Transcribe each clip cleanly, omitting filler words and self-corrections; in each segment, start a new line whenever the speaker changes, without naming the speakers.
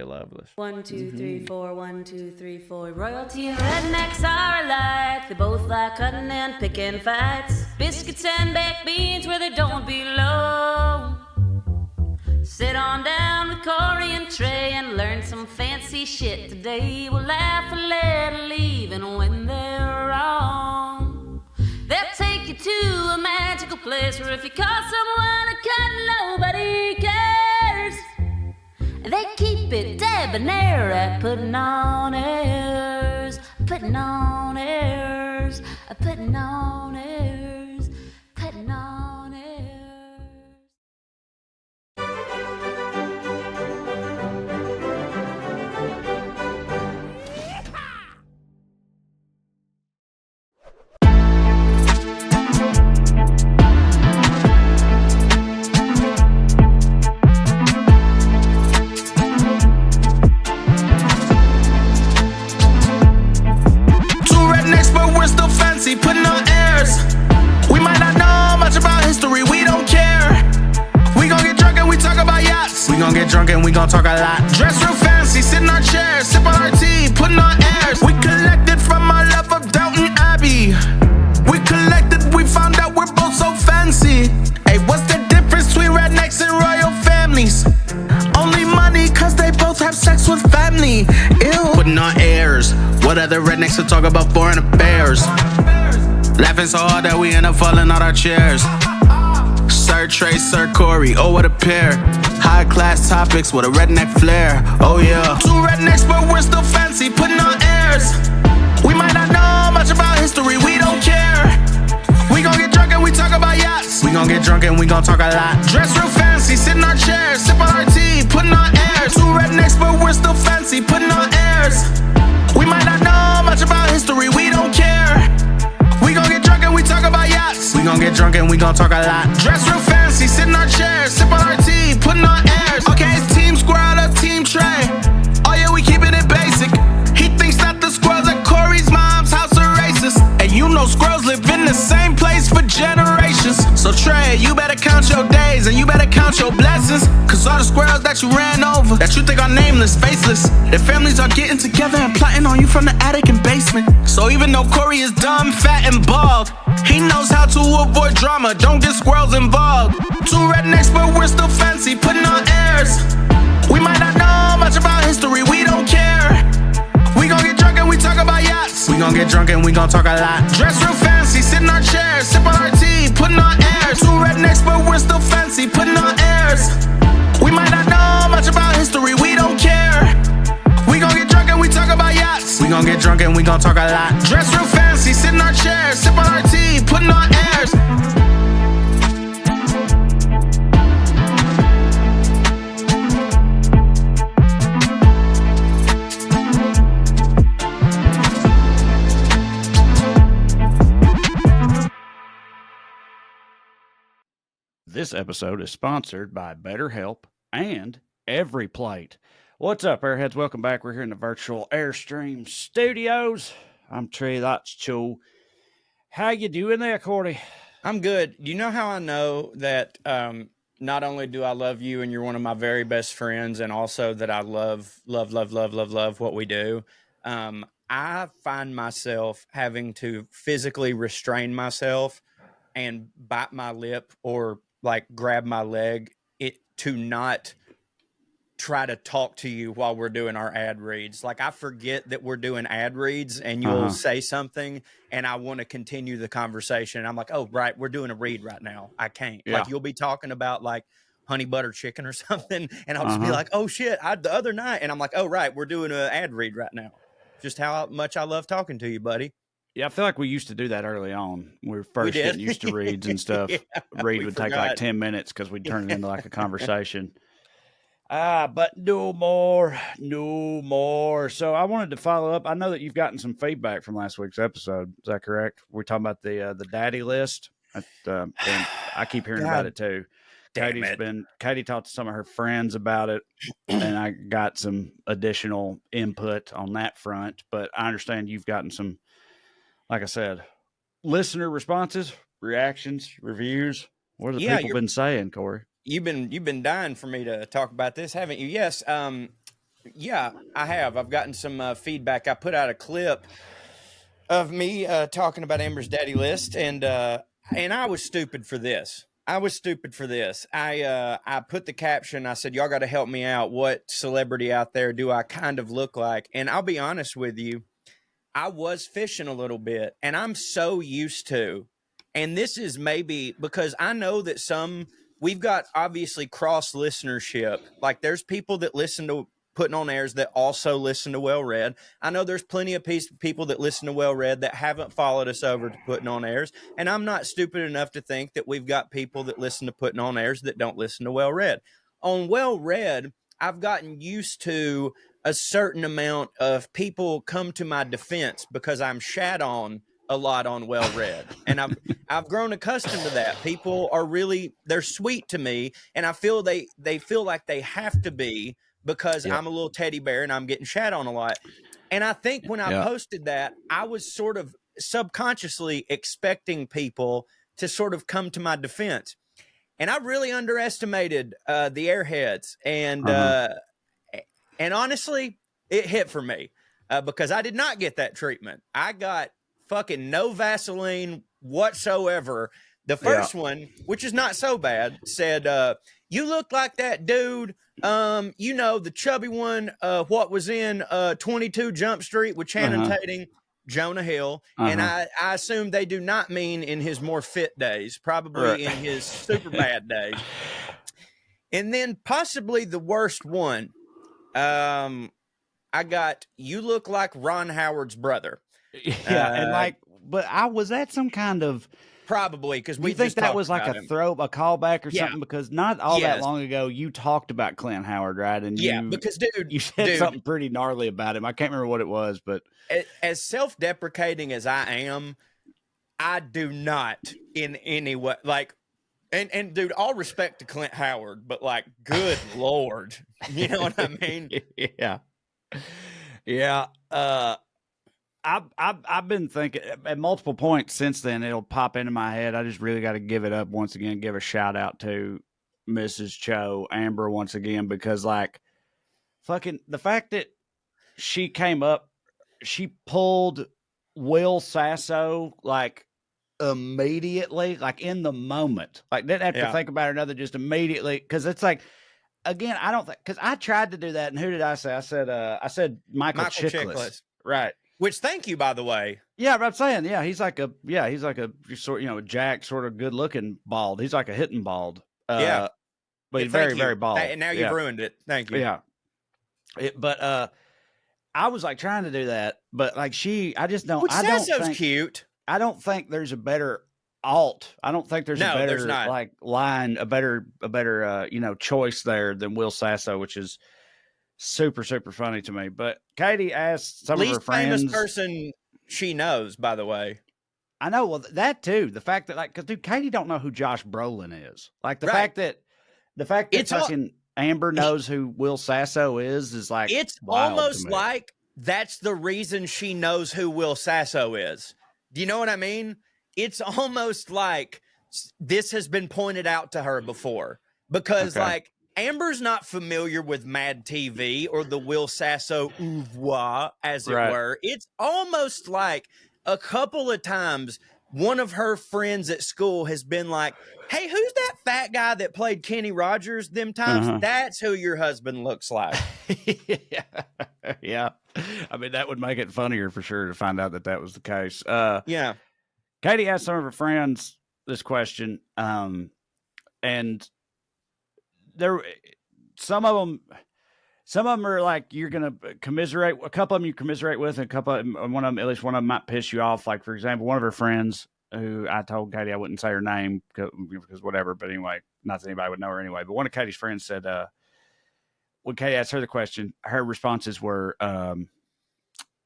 Loveless.
1, 2, 3, 4, 1, 2, 3, 4. Royalty and rednecks are alike. They both like cutting and picking fights. Biscuits and baked beans where they don't belong. Sit on down with Corey and Trae and learn some fancy shit today. We'll laugh a little even when they're wrong. They'll take you to a magical place where if you call someone a cut, nobody cares. They keep it debonair at putting on airs, putting on airs, putting on airs, putting on airs.
Putting on airs. We might not know much about history, we don't care. We gon' get drunk and we talk about yachts. We gon' get drunk and we gon' talk a lot. Dress real fancy, sit in our chairs, sip on our tea, putting on airs. We collected from our love of Downton Abbey. We collected, we found out we're both so fancy. Hey, what's the difference between rednecks and royal families? Only money, cause they both have sex with family. Ew. Putting on airs. What other rednecks to talk about foreign affairs? Laughing so hard that we end up falling out our chairs. Sir Trae, Sir Corey, oh what a pair. High class topics with a redneck flair, oh yeah. Two rednecks but we're still fancy, putting on airs. We might not know much about history, we don't care. We gon' get drunk and we talk about yachts. We gon' get drunk and we gon' talk a lot. Dress real fancy, sit in our chairs, sip on our tea, putting on airs. Two rednecks but we're still fancy, putting on airs. We might not know much about history, we don't care. We gon' get drunk and we talk about yachts. We gon' get drunk and we gon' talk a lot. Dress real fancy, sit in our chairs, sip on our tea, putting on airs. Okay, it's Team Squirrel or Team Trae. Oh yeah, we keeping it basic. He thinks that the squirrels at Corey's mom's house are racist. And you know squirrels live in the same place for generations. So Trae, you better count your days and you better count your blessings. Cause all the squirrels that you ran over, that you think are nameless, faceless, their families are getting together and plotting on you from the attic and basement. So even though Corey is dumb, fat, and bald, he knows how to avoid drama, don't get squirrels involved. Two rednecks but we're still fancy, putting on airs. We might not know much about history, we don't care. We gon' get drunk and we talk about yachts. We gon' get drunk and we gon' talk a lot. Dress real fancy, sit in our chairs, sip on our tea, putting on airs. Two rednecks but we're still fancy, putting on airs. We might not know much about history, we don't care. We gon' get drunk and we talk about yachts. We gon' get drunk and we gon' talk a lot. Dress real fancy, sit in our chairs, sip on our tea, putting on airs.
This episode is sponsored by BetterHelp and Every Plate. What's up, Airheads? Welcome back. We're here in the virtual Airstream studios. I'm Trae, that's Cho. How you doing there, Corey?
I'm good. You know how I know that not only do I love you and you're one of my very best friends, and also that I love what we do? I find myself having to physically restrain myself and bite my lip or like grab my leg to not try to talk to you while we're doing our ad reads. Like I forget that we're doing ad reads and you'll say something and I want to continue the conversation. I'm like, oh, right. We're doing a read right now. I can't.
Yeah.
Like you'll be talking about like honey butter chicken or something. And I'll just be like, oh shit, the other night. And I'm like, oh, right. We're doing an ad read right now. Just how much I love talking to you, buddy.
Yeah, I feel like we used to do that early on. We were first getting used to reads and stuff.
Yeah,
Read would take like 10 minutes because we'd turn it into like a conversation. But no more. So I wanted to follow up. I know that you've gotten some feedback from last week's episode. Is that correct? We're talking about the daddy list. And I keep hearing about it too. Katie talked to some of her friends about it, and I got some additional input on that front. But I understand you've gotten some, like I said, listener responses, reactions, reviews. What have the people been saying, Corey?
You've been dying for me to talk about this, haven't you? Yes. Yeah, I have. I've gotten some feedback. I put out a clip of me talking about Amber's daddy list, and I was stupid for this. I was stupid for this. I put the caption. I said, "Y'all got to help me out. What celebrity out there do I kind of look like?" And I'll be honest with you, I was fishing a little bit, and I'm so used to. And this is maybe because I know that we've got obviously cross listenership. Like there's people that listen to Putting on Airs that also listen to Well Read. I know there's plenty of people that listen to Well Read that haven't followed us over to Putting on Airs. And I'm not stupid enough to think that we've got people that listen to Putting on Airs that don't listen to Well Read. On Well Read, I've gotten used to a certain amount of people come to my defense because I'm shat on a lot on Well Read, and I've grown accustomed to that. People are they're sweet to me, and I feel they feel like they have to be because
Yep.
I'm a little teddy bear and I'm getting shat on a lot. And I think when I posted that, I was sort of subconsciously expecting people to sort of come to my defense, and I really underestimated the airheads, and honestly, it hit for me because I did not get that treatment. I got fucking no Vaseline whatsoever. The first one, which is not so bad, said, "You look like that dude, the chubby one, what was in 22 Jump Street with Channing Tatum, Jonah Hill." And I assume they do not mean in his more fit days, probably in his super bad days. And then possibly the worst one, I got, "You look like Ron Howard's brother."
Yeah, and but was that some kind of
probably because we
think that was like a callback or
Yeah.
something? Because not all that long ago, you talked about Clint Howard, right? And
because
you said something pretty gnarly about him. I can't remember what it was, but
as self-deprecating as I am, I do not in any way like. And dude, all respect to Clint Howard, but like, good Lord, you know what I mean?
Yeah. I've been thinking at multiple points since then. It'll pop into my head. I just really got to give it up once again. Give a shout out to Mrs. Cho, Amber, once again, because like, fucking the fact that she came up, she pulled Will Sasso like immediately, like in the moment, like didn't have to think about it another, just immediately, because it's like, again, I don't think, because I tried to do that, and who did I say? I said Michael Chiklis. Right.
Which, thank you, by the way.
Yeah, but I'm saying, he's like a sort, jack, sort of good looking bald. He's like a hitting bald. But he's very, very bald.
And now you've ruined it. Thank you.
Yeah. But I was like trying to do that, but like I just don't.
Which
I don't
think cute.
I don't think there's a better alt. I don't think there's a better like line, a better choice there than Will Sasso, which is super, super funny to me. But Katie asked some of her friends.
Least famous person she knows, by the way.
I know. Well, that too. The fact that, like, because dude, Katie don't know who Josh Brolin is. Like the fact that fucking Amber knows who Will Sasso is like,
it's almost like that's the reason she knows who Will Sasso is. Do you know what I mean? It's almost like this has been pointed out to her before, because like, Amber's not familiar with Mad TV or the Will Sasso oeuvre, as it were. It's almost like a couple of times one of her friends at school has been like, "Hey, who's that fat guy that played Kenny Rogers them times? That's who your husband looks like."
Yeah. I mean, that would make it funnier for sure to find out that was the case. Katie asked some of her friends this question, and some of them are like, you're gonna commiserate. A couple of them you commiserate with, and a couple of them, at least one of them might piss you off. Like, for example, one of her friends, who I told Katie I wouldn't say her name because whatever. But anyway, not that anybody would know her anyway. But one of Katie's friends said, when Katie asked her the question, her responses were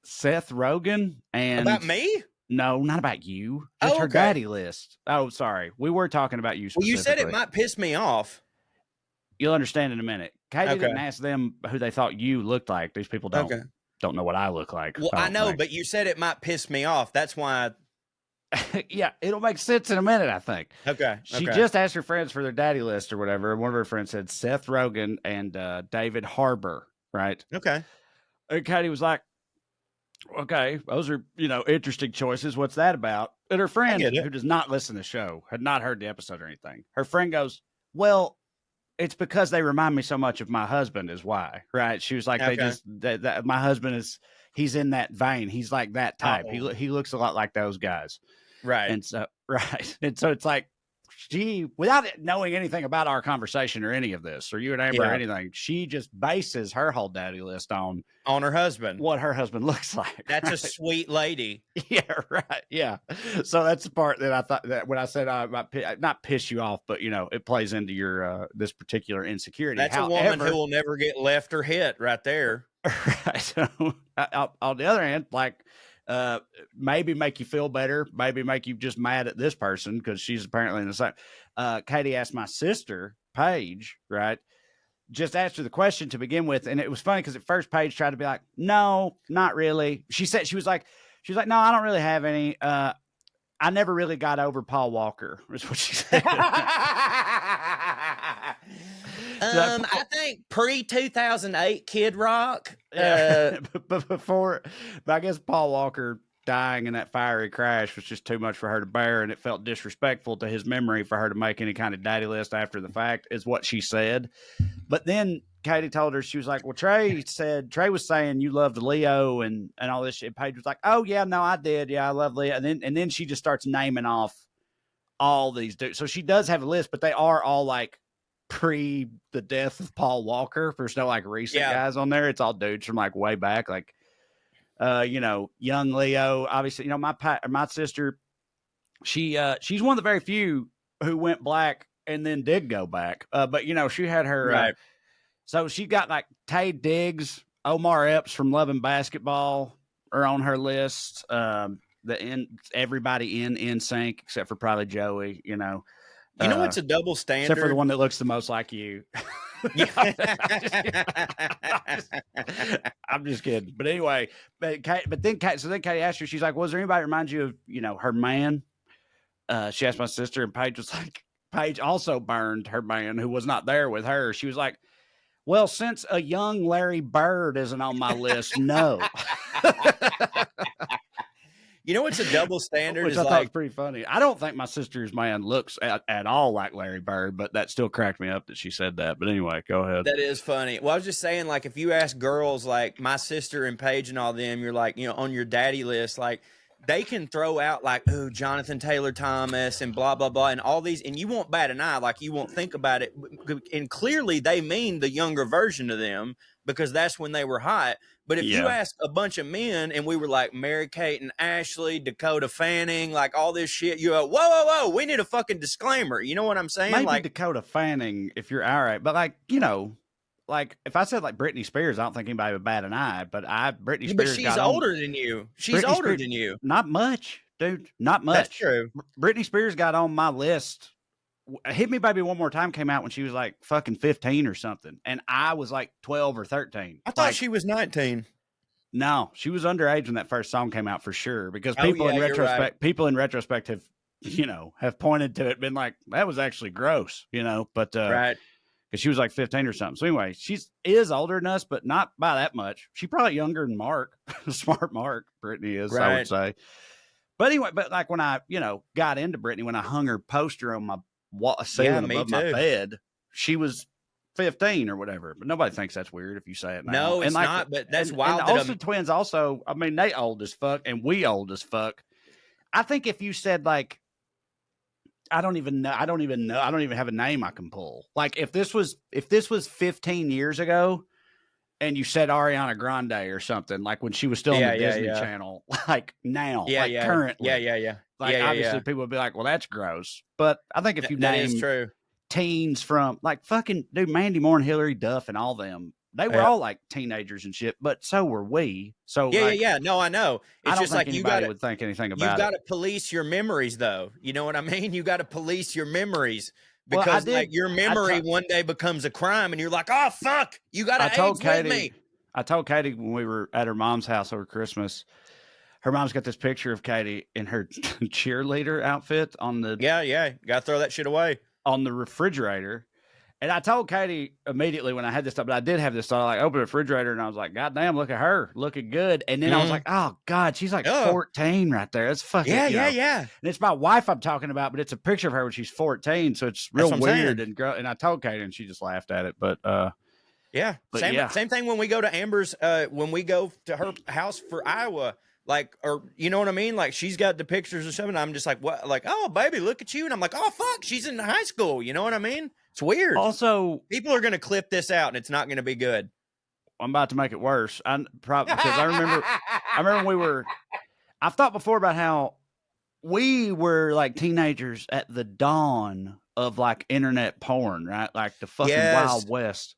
Seth Rogen and
about me.
No, not about you. Just her daddy list. Oh, sorry. We were talking about you specifically.
Well, you said it might piss me off.
You'll understand in a minute. Katie didn't ask them who they thought you looked like. These people don't know what I look like.
Well, I know, but you said it might piss me off. That's why.
Yeah, it'll make sense in a minute, I think.
Okay.
She just asked her friends for their daddy list or whatever. And one of her friends said Seth Rogen and David Harbour. right?
Okay.
And Katie was like, okay, those are, interesting choices. What's that about? And her
I
friend,
get it.
who does not listen to the show, had not heard the episode or anything. Her friend goes, well, it's because they remind me so much of my husband is why, right? She was like,
Okay.
my husband he's in that vein. He's like that type.
Oh.
He looks a lot like those guys.
Right.
And so, right. And so it's like, she, without knowing anything about our conversation or any of this, or you and Amber or anything, she just bases her whole daddy list on
her husband.
what her husband looks like.
That's
right?
a sweet lady.
Yeah, right. Yeah. So that's the part that I thought that when I said I might not piss you off, but it plays into your this particular insecurity.
That's
However,
a woman who will never get left or hit right there.
Right. So, on the other hand, like maybe make you feel better, maybe make you just mad at this person because she's apparently in the same. Katie asked my sister, Paige, right? Just asked her the question to begin with. And it was funny because at first Paige tried to be like, no, not really. She was like, no, I don't really have any. I never really got over Paul Walker, is what she said.
I think pre-2008 Kid Rock.
But I guess Paul Walker dying in that fiery crash was just too much for her to bear, and it felt disrespectful to his memory for her to make any kind of daddy list after the fact, is what she said. But then Katie told her, she was like, well, Trae was saying you loved Leo and all this shit. Paige was like, oh yeah, no, I did. Yeah, I love Leo. And then she just starts naming off all these dudes. So she does have a list, but they are all like pre the death of Paul Walker. There's no like recent guys on there. It's all dudes from like way back, like young Leo. Obviously, my sister, she's one of the very few who went black and then did go back. But she had her
right.
So she got like Tay Diggs, Omar Epps from Loving Basketball are on her list. Everybody in sync except for probably Joey. You know
what's a double standard?
Except for the one that looks the most like you. I'm just kidding. But anyway, then Katie asked her, she's like, was there anybody remind you of, her man? She asked my sister, and Paige was like, Paige also burned her man who was not there with her. She was like, well, since a young Larry Bird isn't on my list, no.
What's a double standard?
Which I thought was pretty funny. I don't think my sister's man looks at all like Larry Bird, but that still cracked me up that she said that. But anyway, go ahead.
That is funny. Well, I was just saying, like, if you ask girls like my sister and Paige and all them, you're like, on your daddy list, like, they can throw out like, oh, Jonathan Taylor Thomas and blah, blah, blah, and all these, and you won't bat an eye, like you won't think about it. And clearly they mean the younger version of them because that's when they were hot. But if you ask a bunch of men and we were like Mary-Kate and Ashley, Dakota Fanning, like all this shit, you go, whoa, we need a fucking disclaimer. You know what I'm saying?
Maybe
like
Dakota Fanning, if you're all right. But like, like if I said like Britney Spears, I don't think anybody would bat an eye. But Britney Spears,
but she's older than you. She's older than you.
Not much, dude. Not much.
That's true.
Britney Spears got on my list. Hit Me Baby One More Time came out when she was like fucking 15 or something, and I was like 12 or 13.
I thought she was 19.
No, she was underage when that first song came out for sure. Because people in retrospect have have pointed to it, been like that was actually gross, But
right.
Because she was like 15 or something. So anyway, is older than us, but not by that much. She's probably younger than Mark, smart Mark. Brittany is, right. I would say. But anyway, like when I, got into Brittany, when I hung her poster on my ceiling above my bed, she was 15 or whatever. But nobody thinks that's weird if you say it now.
No, it's not. But that's wild.
And also, twins also, I mean, they old as fuck, and we old as fuck. I think if you said like, I don't even have a name I can pull. Like if this was 15 years ago and you said Ariana Grande or something, like when she was still on the Disney Channel, like now, currently. Like obviously people would be like, well, that's gross. But I think if you name teens from like fucking dude, Mandy Moore and Hillary Duff and all them, they were all like teenagers and shit, but so were we. So
no, I know. It's just like
anybody would think anything about it.
You've got to police your memories, though. You know what I mean? You got to police your memories because your memory one day becomes a crime, and you're like, oh fuck, you got to AIDS with me.
I told Katie when we were at her mom's house over Christmas. Her mom's got this picture of Katie in her cheerleader outfit on the
got to throw that shit away
on the refrigerator. And I told Katie immediately when I had this thought, but I did have this thought. I opened the refrigerator and I was like, God damn, look at her looking good. And then I was like, oh God, she's like 14 right there. It's fucking,
yeah.
And it's my wife I'm talking about, but it's a picture of her when she's 14. So it's real weird. And I told Katie and she just laughed at it. But
same thing when we go to Amber's, when we go to her house for Iowa, like, or you know what I mean? Like she's got the pictures or something. I'm just like, what? Like, oh baby, look at you. And I'm like, oh fuck, she's in high school. You know what I mean? It's weird.
Also,
people are going to clip this out and it's not going to be good.
I'm about to make it worse. Because I remember I've thought before about how we were like teenagers at the dawn of like internet porn, right? Like the fucking Wild West.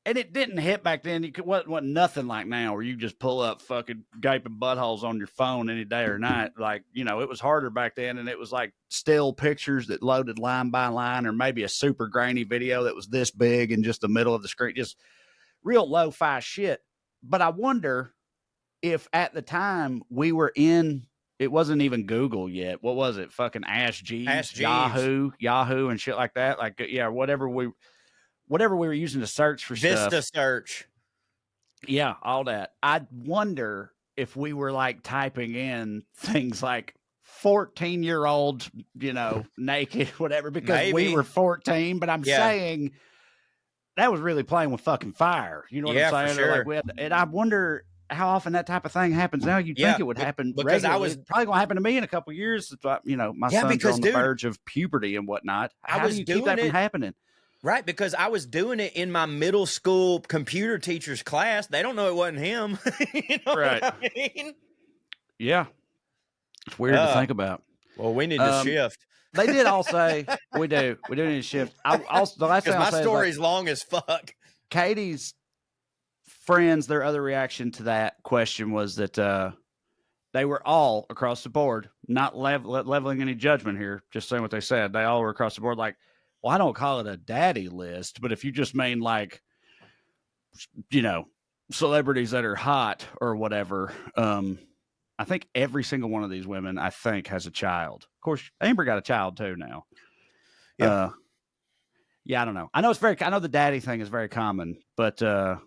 And it didn't hit back then. It wasn't nothing like now where you just pull up fucking gaping buttholes on your phone any day or night. Like, it was harder back then. And it was like still pictures that loaded line by line, or maybe a super grainy video that was this big in just the middle of the screen. Just real lo-fi shit. But I wonder if at the time we were in, it wasn't even Google yet. What was it? Fucking Ask Jeeves, Yahoo and shit like that. Like, yeah, whatever we were using to search for stuff.
Vista search.
Yeah, all that. I wonder if we were like typing in things like 14-year-olds, naked, whatever, because we were 14. But I'm saying that was really playing with fucking fire. You know what I'm saying?
For sure.
Like and I wonder how often that type of thing happens now. You'd think it would happen because it's probably going to happen to me in a couple of years. My son's on the verge of puberty and whatnot. How do you keep that from happening?
Right, because I was doing it in my middle school computer teacher's class. They don't know it wasn't him. You know
right.
what I mean?
Yeah. It's weird to think about.
Well, we need to shift.
They did all say, we do need to shift. The last thing
my story's long as fuck.
Katie's friends, their other reaction to that question was that they were all across the board, not leveling any judgment here, just saying what they said. They all were across the board like, well, I don't call it a daddy list, but if you just mean like, celebrities that are hot or whatever, I think every single one of these women, has a child. Of course, Amber got a child too now. Yeah. I don't know. I know the daddy thing is very common, but
are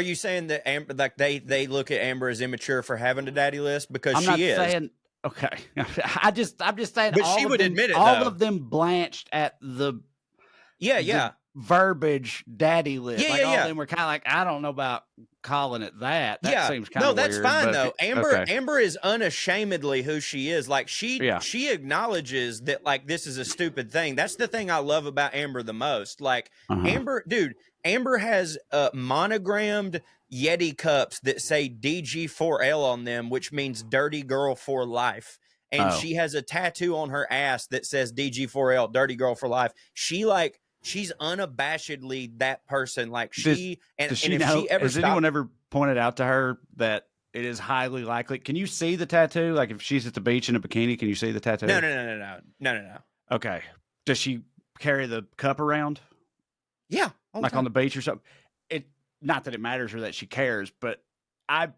you saying that Amber, like they look at Amber as immature for having a daddy list? Because
I'm not saying. Okay, I'm just saying.
But she would admit it.
All of them blanched at the verbiage daddy list. All of them were kind of like, I don't know about calling it that. That seems kind of weird.
No, that's fine though. Amber is unashamedly who she is. Like she acknowledges that like this is a stupid thing. That's the thing I love about Amber the most. Like Amber has monogrammed Yeti cups that say DG4L on them, which means dirty girl for life. And she has a tattoo on her ass that says DG4L, dirty girl for life. She's unabashedly that person. Like has anyone ever pointed out to her that it is highly likely? Can you see the tattoo? Like if she's at the beach in a bikini, can you see the tattoo? No.
Okay. Does she carry the cup around?
Yeah.
Like on the beach or something? Not that it matters or that she cares, but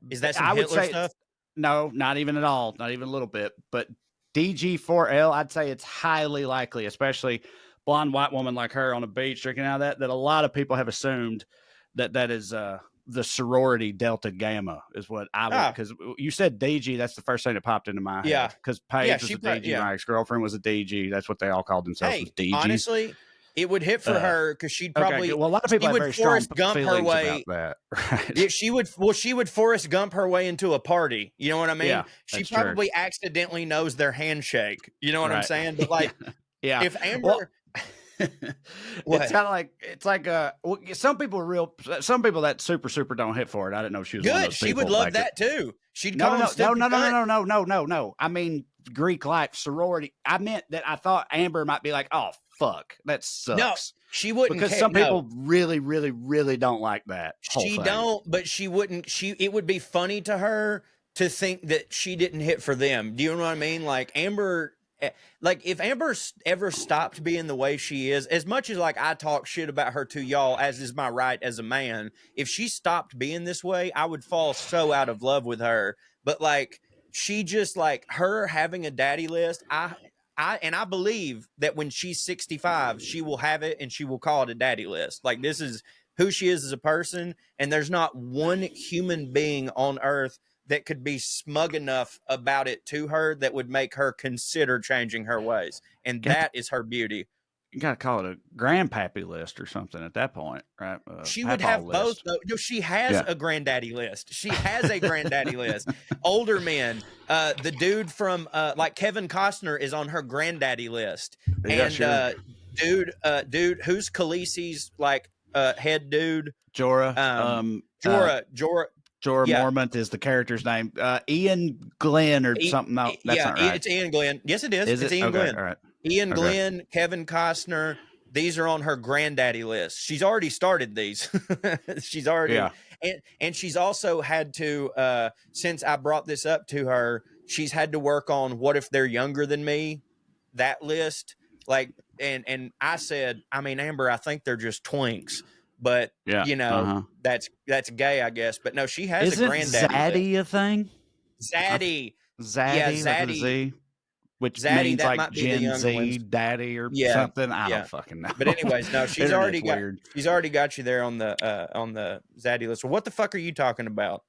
is that some Hitler stuff?
No, not even at all. Not even a little bit. But DG4L, I'd say it's highly likely, especially blonde white woman like her on a beach drinking out of that a lot of people have assumed that is the sorority Delta Gamma is what I would, because you said DG, that's the first thing that popped into my head. Because Paige was a DG, my ex-girlfriend was a DG. That's what they all called themselves, was DGs.
Honestly, it would hit for her because she'd probably
well, a lot of people have very strong feelings about that. Right?
She would Forrest Gump her way into a party. You know what I mean? Yeah, she probably accidentally knows their handshake. You know what I'm saying? But like, if Amber.
It's kind of like some people that super don't hit for it. I didn't know she was
good.
One of those
she would love that too. She'd no. I mean Greek life sorority. I meant that I thought Amber might be like, oh fuck, that sucks. No, she wouldn't,
because some people really don't like that.
She don't, but she wouldn't. It would be funny to her to think that she didn't hit for them. Do you know what I mean? Like Amber. Like if Amber ever stopped being the way she is, as much as like I talk shit about her to y'all, as is my right as a man, if she stopped being this way, I would fall so out of love with her. But like she just like her having a daddy list, I believe that when she's 65, she will have it and she will call it a daddy list. Like, this is who she is as a person, and there's not one human being on earth that could be smug enough about it to her that would make her consider changing her ways. And that is her beauty.
You got to call it a grandpappy list or something at that point, right?
She would have both, though. She has a granddaddy list. She has a granddaddy list. Older men. The dude from like Kevin Costner is on her granddaddy list.
Yeah,
and
sure.
dude, who's Khaleesi's like head dude?
Jorah. Jorah
Yeah.
Mormont is the character's name. Ian Glenn or something. No, that's not right.
It's Ian Glenn. Yes, it is. It's Ian
okay,
Glenn.
All right.
Ian Glenn, Kevin Costner. These are on her granddaddy list. She's already started these. She's already, and she's also had to, since I brought this up to her, she's had to work on what if they're younger than me, that list. Like, and I said, I mean, Amber, I think they're just twinks, but you know, that's gay, I guess. But no, she has a granddaddy
list. A thing?
Zaddy.
Zaddy.
Zaddy.
With a Z? Which
Zaddy,
means
that
like
might be
Gen Z daddy or something. I don't fucking know.
But anyways, no, she's already got you there on the Zaddy list. Well, what the fuck are you talking about?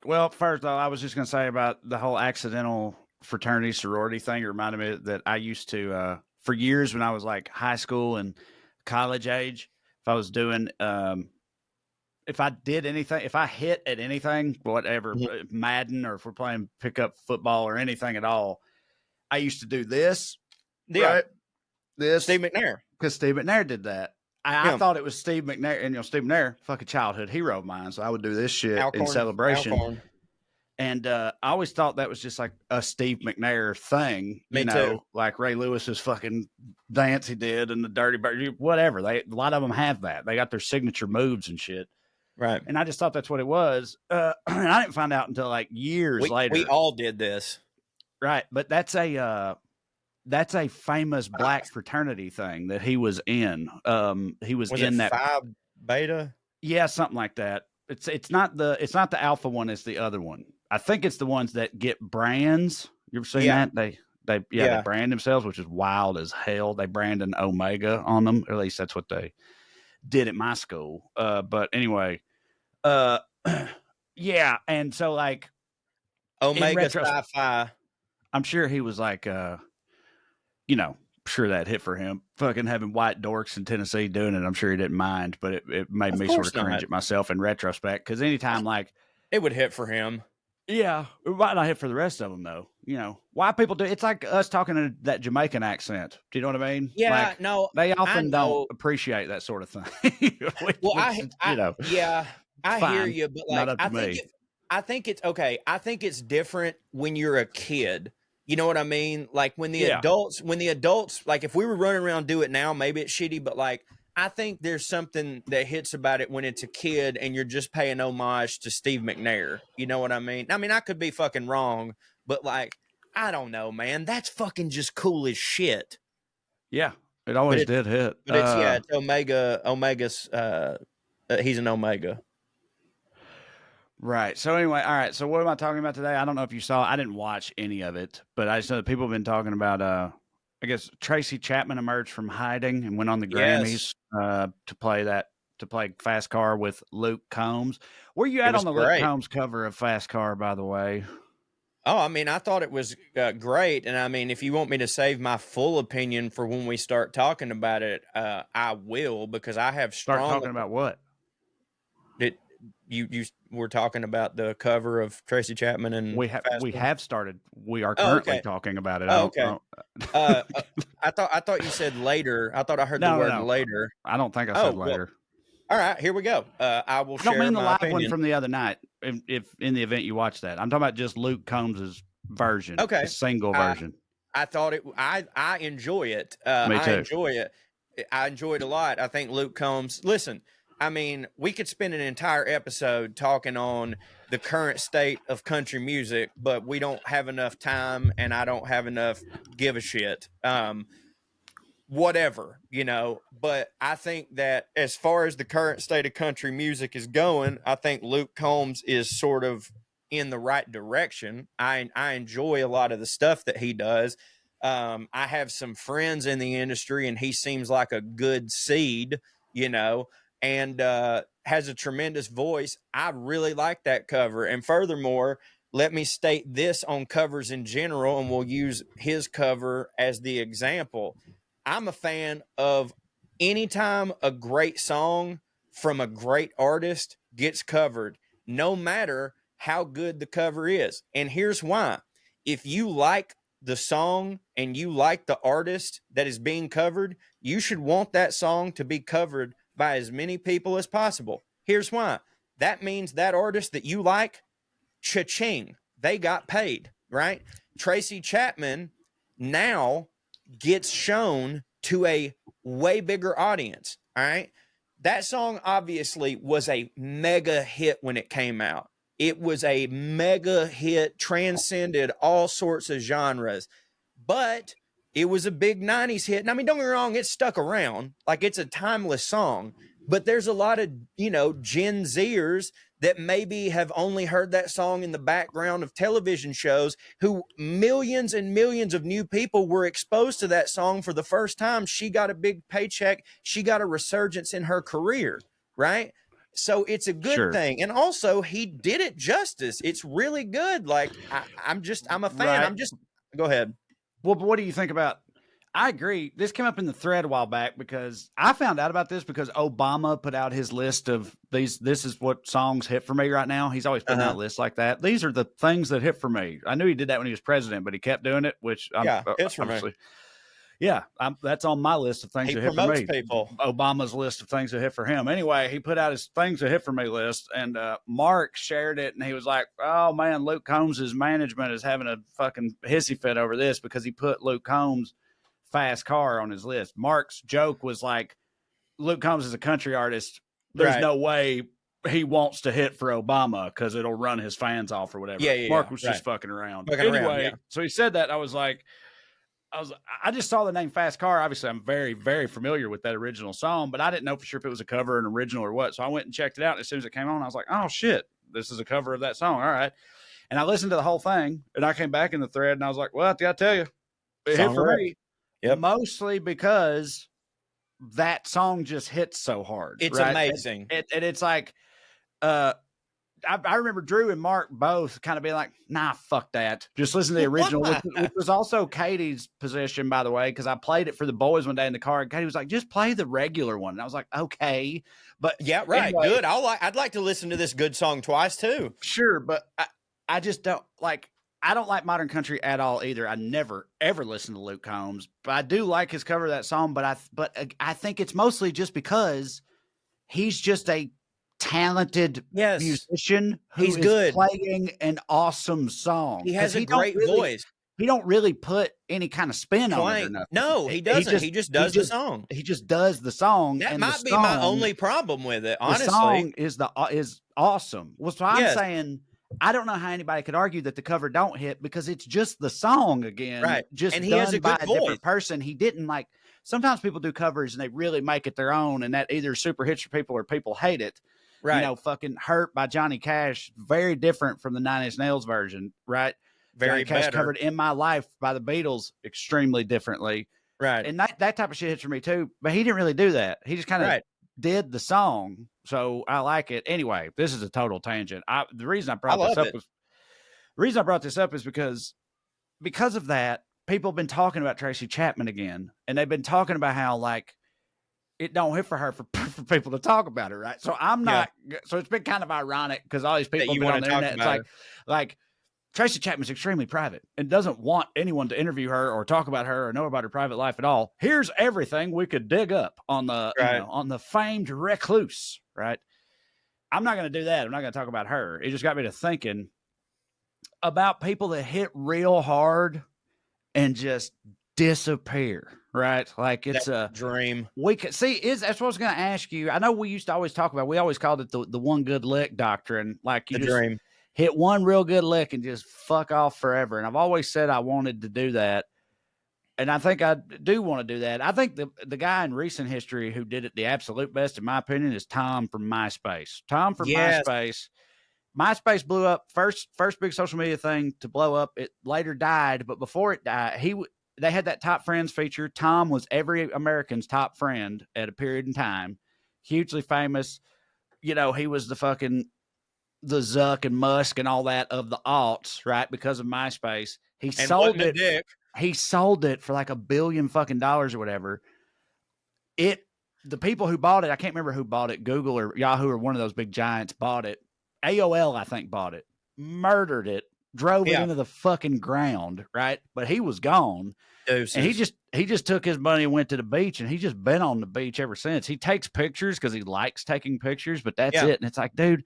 Well, first I was just gonna say about the whole accidental fraternity sorority thing. It reminded me that I used to for years when I was like high school and college age, if I was doing if I did anything, if I hit at anything, whatever, Madden, or if we're playing pickup football or anything at all, I used to do this.
Yeah.
Right? This.
Steve McNair.
Because Steve McNair did that. I thought it was Steve McNair. And, Steve McNair, fucking childhood hero of mine. So I would do this shit in celebration.
Alcorn.
And I always thought that was just like a Steve McNair thing.
Me too.
Like Ray Lewis's fucking dance he did and the Dirty Bird, whatever. A lot of them have that. They got their signature moves and shit.
Right.
And I just thought that's what it was. And I didn't find out until like years later.
We all did this.
Right, but that's a famous black fraternity thing that he was in. He was in that
Phi Beta.
Yeah, something like that. It's not the Alpha one. It's the other one. I think it's the ones that get brands. You ever seen that? They brand themselves, which is wild as hell. They brand an Omega on them. Or at least that's what they did at my school. But anyway, yeah, and so like
Omega Phi.
I'm sure he was like, sure that hit for him. Fucking having white dorks in Tennessee doing it, I'm sure he didn't mind, but it made me sort of cringe at myself in retrospect. Because anytime like
it would hit for him,
yeah, it might not hit for the rest of them though. Why people do it's like us talking in that Jamaican accent. Do you know what I mean?
Yeah,
like,
no,
they often don't appreciate that sort of thing.
I hear you, but like I think it's okay. I think it's different when you're a kid. You know what I mean? Like when the adults, like if we were running around do it now, maybe it's shitty, but like, I think there's something that hits about it when it's a kid and you're just paying homage to Steve McNair. You know what I mean? I mean, I could be fucking wrong, but like, I don't know, man. That's fucking just cool as shit.
Yeah. It always did hit.
But it's Omega. Omega's, he's an Omega.
Right. So anyway, all right. So what am I talking about today? I don't know if you saw. I didn't watch any of it, but I just know that people have been talking about. I guess Tracy Chapman emerged from hiding and went on the Grammys to play Fast Car with Luke Combs. Where you at on the Luke Combs cover of Fast Car, by the way?
Oh, I mean, I thought it was great, and I mean, if you want me to save my full opinion for when we start talking about it, I will, because I have strong.
Start talking about what?
You were talking about the cover of Tracy Chapman, and
we have started. We are currently talking about it.
Oh, okay. I thought you said later. I thought I heard the word later.
I don't think I said later.
Well, all right, here we go. I will share.
I don't mean the live
opinion.
one from the other night. If in the event you watch that, I'm talking about just Luke Combs's version.
Okay,
the single version.
I thought it. I enjoy it.
Me too.
I enjoy it. I enjoy it a lot. I think Luke Combs. Listen. I mean, we could spend an entire episode talking on the current state of country music, but we don't have enough time, and I don't have enough give a shit. Whatever, But I think that as far as the current state of country music is going, I think Luke Combs is sort of in the right direction. I enjoy a lot of the stuff that he does. I have some friends in the industry, and he seems like a good seed, and has a tremendous voice. I really like that cover. And furthermore, let me state this on covers in general, and we'll use his cover as the example. I'm a fan of anytime a great song from a great artist gets covered, no matter how good the cover is. And here's why. If you like the song and you like the artist that is being covered, you should want that song to be covered by as many people as possible. Here's why. That means that artist that you like, cha-ching, they got paid, right? Tracy Chapman now gets shown to a way bigger audience, all right? That song obviously was a mega hit when it came out. It was a mega hit, transcended all sorts of genres, but it was a big 90s hit. And I mean, don't get me wrong, it stuck around. Like, it's a timeless song, but there's a lot of, Gen Zers that maybe have only heard that song in the background of television shows, who millions and millions of new people were exposed to that song for the first time. She got a big paycheck. She got a resurgence in her career, right? So it's a good thing. And also, he did it justice. It's really good. Like, I'm a fan.
Right.
Go ahead.
Well, but what do you think about, I agree. This came up in the thread a while back because I found out about this because Obama put out his list of these. This is what songs hit for me right now. He's always putting out lists like that. These are the things that hit for me. I knew he did that when he was president, but he kept doing it, which
hits for me.
Yeah, that's on my list of things that hit for me.
People.
Obama's list of things that hit for him. Anyway, he put out his things that hit for me list, and Mark shared it, and he was like, "Oh man, Luke Combs' management is having a fucking hissy fit over this because he put Luke Combs' fast car on his list." Mark's joke was like, Luke Combs is a country artist. There's no way he wants to hit for Obama because it'll run his fans off or whatever. Mark was just fucking around. So he said that. I was like, I just saw the name Fast Car. Obviously, I'm very, very familiar with that original song, but I didn't know for sure if it was a cover, an original, or what. So I went and checked it out. And as soon as it came on, I was like, oh shit, this is a cover of that song. All right. And I listened to the whole thing, and I came back in the thread, and I was like, well, I got to tell you, it hit for me.
Yep.
Mostly because that song just hits so hard.
It's amazing.
And it's like, I remember Drew and Mark both kind of being like, nah, fuck that. Just listen to the original, which was also Katie's position, by the way, because I played it for the boys one day in the car, and Katie was like, just play the regular one. And I was like, okay. But
yeah, right. Anyway, good. I'd like to listen to this good song twice too.
Sure. But I just don't like, I don't like modern country at all either. I never, ever listened to Luke Combs, but I do like his cover of that song. But I think it's mostly just because he's just a talented musician who is
good
playing an awesome song.
He has a great voice.
He don't really put any kind of spin on it or nothing.
No, he doesn't. He just does the song.
He just does the song.
That might be my only problem with it, honestly.
The song is awesome. Well, so I'm saying I don't know how anybody could argue that the cover don't hit because it's just the song again.
Right.
Just
and he
done
has a
by
good
a
voice.
different person. He didn't like, sometimes people do covers and they really make it their own, and that either super hits for people or people hate it.
Right.
Fucking Hurt by Johnny Cash, very different from the Nine Inch Nails version, right?
Very
Johnny Cash
better.
covered In My Life by the Beatles extremely differently.
Right.
And that type of shit hits for me too, but he didn't really do that. He just kind of did the song. So I like it. Anyway, this is a total tangent. The reason I brought this up is because of that, people have been talking about Tracy Chapman again, and they've been talking about how like it don't hit for her for people to talk about her, right? So I'm not. So it's been kind of ironic because all these people have been on the internet. It's like Tracy Chapman's extremely private and doesn't want anyone to interview her or talk about her or know about her private life at all. Here's everything we could dig up on the on the famed recluse, right? I'm not going to do that. I'm not going to talk about her. It just got me to thinking about people that hit real hard and just disappear, right? Like it's a
dream.
We could see that's what I was going to ask you. I know we used to always talk about, we always called it the one good lick doctrine. Like you just hit one real good lick and just fuck off forever. And I've always said I wanted to do that. And I think I do want to do that. I think the guy in recent history who did it the absolute best, in my opinion, is Tom from MySpace. Tom from MySpace. MySpace blew up, first big social media thing to blow up. It later died, but before it died, they had that top friends feature. Tom was every American's top friend at a period in time, hugely famous. You know, he was the Zuck and Musk and all that of the aughts, right? Because of MySpace. He sold it.
Dick.
He sold it for like $1 billion fucking dollars or whatever. The people who bought it, I can't remember who bought it. Google or Yahoo or one of those big giants bought it. AOL, I think, bought it, murdered it, drove it into the fucking ground, right? But he was gone.
Deuces.
And he just took his money and went to the beach, and he's just been on the beach ever since. He takes pictures because he likes taking pictures, but that's it. And it's like, dude,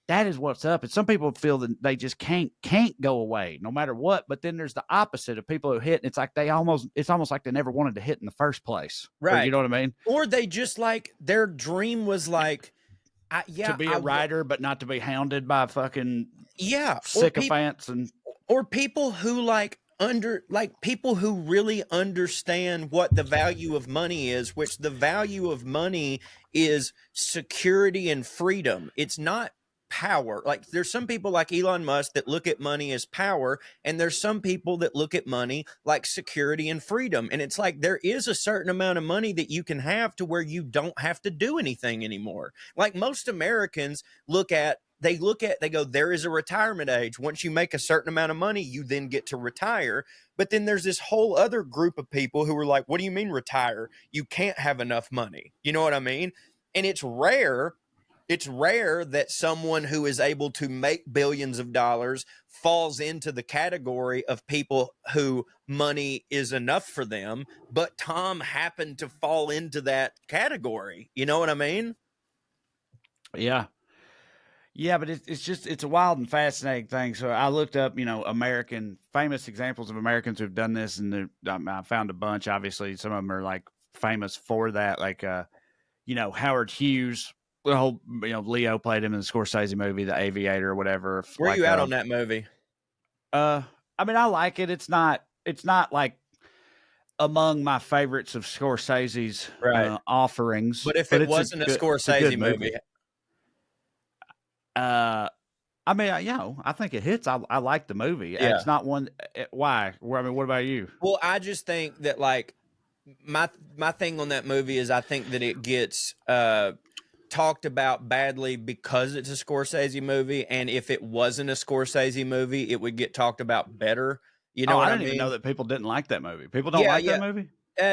that is what's up. And some people feel that they just can't go away no matter what. But then there's the opposite of people who hit. And it's like it's almost like they never wanted to hit in the first place.
Right.
Or, you know what I mean?
Or they just like their dream was like,
to be a writer, but not to be hounded by fucking sycophants
or people who people who really understand what the value of money is, which the value of money is security and freedom. It's not power. Like there's some people like Elon Musk that look at money as power, and there's some people that look at money like security and freedom. And it's like there is a certain amount of money that you can have to where you don't have to do anything anymore. Like most Americans they go, there is a retirement age. Once you make a certain amount of money, you then get to retire. But then there's this whole other group of people who are like, what do you mean retire? You can't have enough money. You know what I mean? And it's rare that someone who is able to make billions of dollars falls into the category of people who money is enough for them. But Tom happened to fall into that category. You know what I mean?
Yeah. Yeah, but it's a wild and fascinating thing. So I looked up, famous examples of Americans who've done this, and I found a bunch. Obviously, some of them are like famous for that, like Howard Hughes. The whole, Leo played him in the Scorsese movie, The Aviator or whatever.
Where are you at on that movie?
I mean, I like it. It's not like among my favorites of Scorsese's offerings.
But if it wasn't a Scorsese movie.
I mean, I think it hits. I like the movie. Yeah. It's not one. Why? I mean, what about you?
Well, I just think that like my thing on that movie is I think that it gets talked about badly because it's a Scorsese movie, and if it wasn't a Scorsese movie, it would get talked about better. You know what I mean?
I didn't even know that people didn't like that movie. People don't like that movie?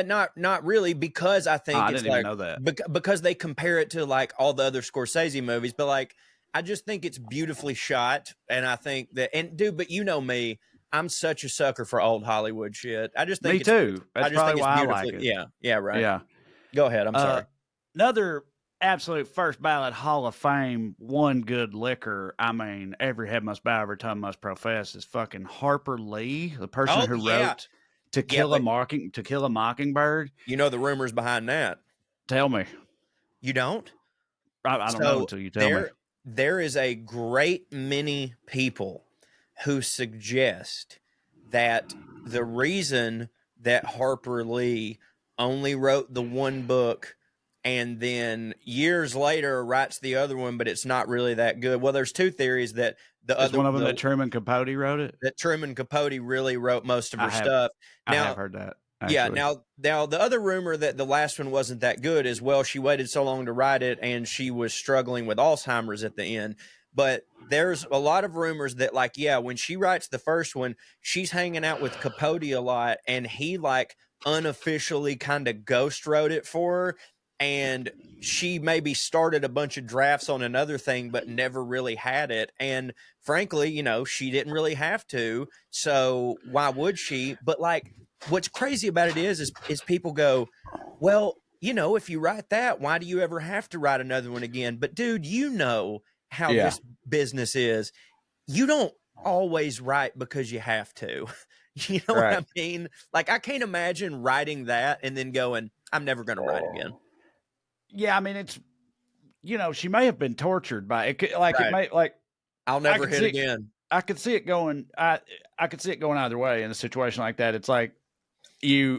Not really, because I think
I
it's
didn't
like
even know that.
Because they compare it to like all the other Scorsese movies, but like I just think it's beautifully shot, and I think that but you know me, I'm such a sucker for old Hollywood shit. I just think
me too. That's probably why I like it.
Yeah, right.
Yeah.
Go ahead. I'm sorry.
Another absolute first ballot Hall of Fame, one good liquor. I mean, every head must bow, every tongue must profess, is fucking Harper Lee, the person who wrote To Kill a Mockingbird.
You know the rumors behind that.
Tell me.
You don't?
I don't know until you tell me.
There is a great many people who suggest that the reason that Harper Lee only wrote the one book and then years later writes the other one, but it's not really that good. Well, there's two theories that
one of them that Truman Capote wrote it.
That Truman Capote really wrote most of her stuff.
I have heard that. Actually.
Yeah. Now the other rumor that the last one wasn't that good is, well, she waited so long to write it and she was struggling with Alzheimer's at the end. But there's a lot of rumors that like, when she writes the first one, she's hanging out with Capote a lot, and he like unofficially kind of ghost wrote it for her. And she maybe started a bunch of drafts on another thing, but never really had it. And frankly, she didn't really have to. So why would she? But like, what's crazy about it is people go, well, if you write that, why do you ever have to write another one again? But dude, how this business is. You don't always write because you have to. You know what I mean? Like, I can't imagine writing that and then going, I'm never going to write again.
Yeah, I mean, it's, she may have been tortured by it. Like, it may, like,
I'll never hit again.
I could see it going. I could see it going either way in a situation like that. It's like you